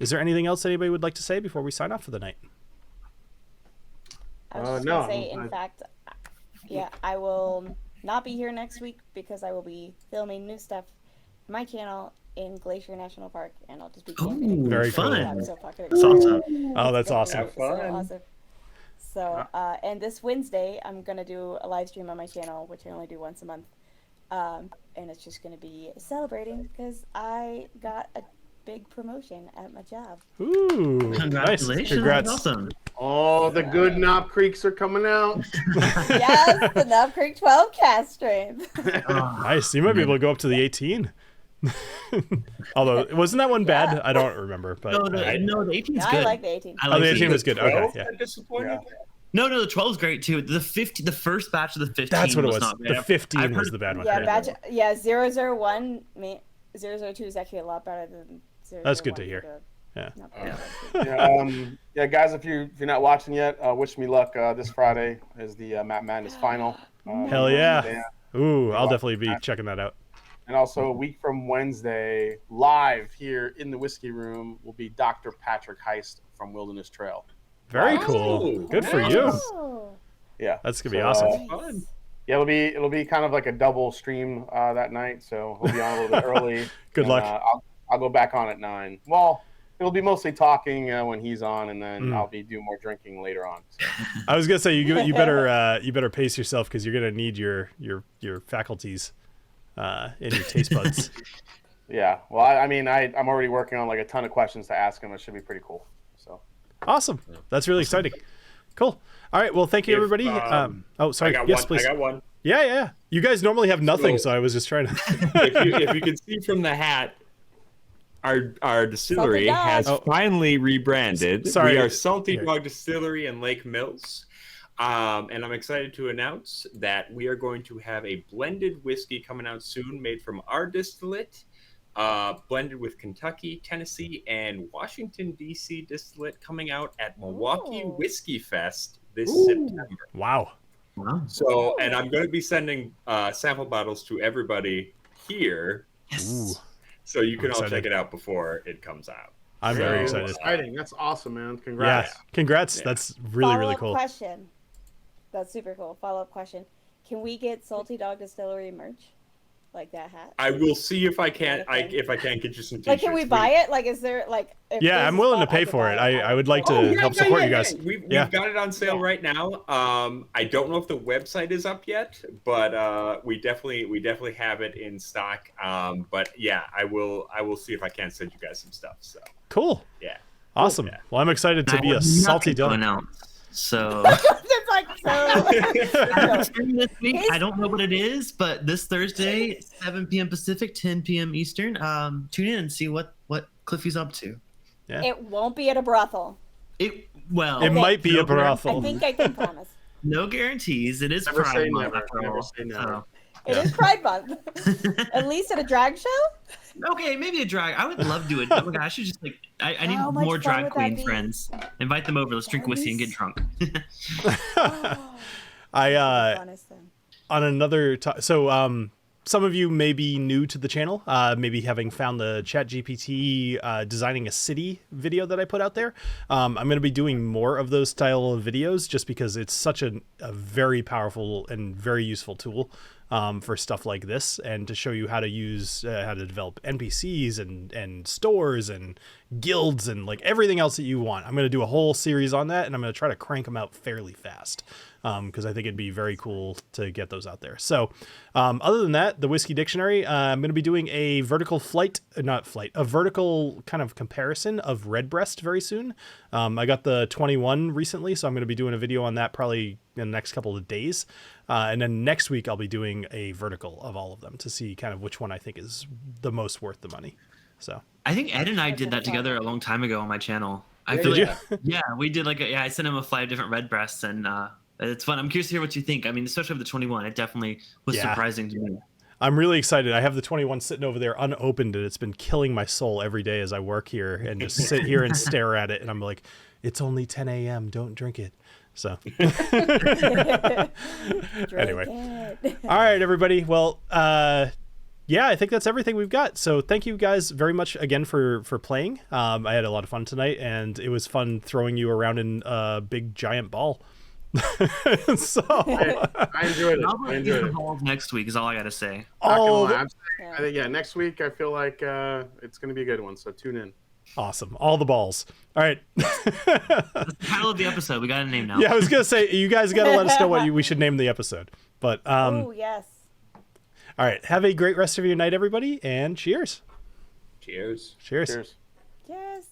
Is there anything else anybody would like to say before we sign off for the night? I was just going to say, in fact, I will not be here next week because I will be filming new stuff for my channel in Glacier National Park, and I'll just be camping. Very fun. cool. I'm so fucking That's awesome. Oh, that's awesome. Have fun. So awesome. So, and this Wednesday, I'm going to do a live stream on my channel, which I only do once a month. And it's just going to be celebrating because I got a big promotion at my job. Ooh, Congratulations. Nice. Congrats. That's awesome. Oh, the good Knob Creeks are coming out. Yes, the Knob Creek 12 cast stream. Nice. You might be able to go up to the 18. Although, wasn't that one bad? I don't remember. But No, the 18's good. I like the 18. the 18 was good. Okay, yeah. Disappointed. No, the 12's great too. The first batch of the 15. That's what it was. Not bad. The 15 was the bad one. Yeah, 001, 002 is actually a lot better than 001. That's good to hear. Yeah. Guys, if you're not watching yet, wish me luck. This Friday is the Map Madness final. Hell yeah. Ooh, I'll definitely be checking that out. And also, a week from Wednesday, live here in the Whiskey Room, will be Dr. Patrick Heist from Wilderness Trail. Very Wow. cool. Good for you. Oh. Yeah, That's gonna be awesome. Fun. Yeah, it'll be kind of like a double stream that night, so we'll be on a little bit early. Good luck. I'll go back on at 9. Well, it'll be mostly talking when he's on, and then I'll be doing more drinking later on. So. I was gonna say you better pace yourself because you're gonna need your faculties and your taste buds. Yeah, well, I'm already working on like a ton of questions to ask him. It should be pretty cool. So Awesome. That's really exciting. Cool. All right. Well, thank you, everybody. Sorry. Yes, please. I got one. Yeah. You guys normally have nothing, so I was just trying to. if you can see from the hat, our distillery has finally rebranded. Sorry. We are Salty Dog Distillery in Lake Mills. And I'm excited to announce that we are going to have a blended whiskey coming out soon made from our distillate, blended with Kentucky, Tennessee, and Washington, D.C. distillate coming out at Milwaukee Whiskey Fest this September. Wow. So, and I'm going to be sending sample bottles to everybody here. Yes. Ooh. So you can all check it out before it comes out. I'm very excited. Exciting. That's awesome, man. Congrats. Yeah. Congrats. Yeah. That's really cool. Question. That's super cool. Follow-up question. Can we get Salty Dog Distillery merch? Like that hat? I will see if I can't get you some t-shirts. Like, can we buy it? Like, is there like? Yeah, I'm willing to pay for it. I would like to help support you guys. We've got it on sale right now. I don't know if the website is up yet, but we definitely have it in stock. But yeah, I will see if I can send you guys some stuff. So cool. Yeah. Awesome. Yeah. Well, I'm excited to be a salty dog. So it's like so. This week, I don't know what it is, but this Thursday, 7 p.m. Pacific, 10 p.m. Eastern, tune in and see what Cliffy's up to. Yeah. It won't be at a brothel. It might be a brothel. I think I can promise. No guarantees. It is Never Pride say Month never. after Never all. say never. So. It is Pride Month. At least at a drag show? Okay, maybe a drag. I would love to do it. Oh my God, I should just I need How much more fun drag would that queen be? friends. Invite them over. Let's drink whiskey and get drunk. On another some of you may be new to the channel, maybe having found the ChatGPT designing a city video that I put out there. I'm going to be doing more of those style of videos just because it's such a very powerful and very useful tool for stuff like this, and to show you how to use how to develop NPCs and stores and guilds and like everything else that you want. I'm going to do a whole series on that, and I'm going to try to crank them out fairly fast because I think it'd be very cool to get those out there. So other than that, the Whiskey Dictionary, I'm going to be doing a vertical a vertical kind of comparison of Redbreast very soon. I got the 21 recently, so I'm going to be doing a video on that probably in the next couple of days. And then next week I'll be doing a vertical of all of them to see kind of which one I think is the most worth the money. So I think Ed and I did that together a long time ago on my channel. I Did feel you? like, yeah, we did I sent him 5 different Redbreasts, and it's fun. I'm curious to hear what you think. I mean, especially with the 21, it definitely was surprising to me. I'm really excited. I have the 21 sitting over there unopened, and it's been killing my soul every day as I work here and just sit here and stare at it. And I'm like, it's only 10 a.m. Don't drink it. So anyway, all right, everybody. Well, yeah, I think that's everything we've got. So thank you guys very much again for playing. I had a lot of fun tonight, and it was fun throwing you around in a big giant ball. So I enjoyed it. I enjoyed it. Next week is all I got to say. I think next week I feel like it's going to be a good one. So tune in. Awesome. All the balls. All right. That's the title of the episode. We got a name now. Yeah, I was gonna say you guys got to let us know what we should name the episode. But oh yes. All right. Have a great rest of your night, everybody, and cheers. Cheers. Cheers. Cheers. Yes.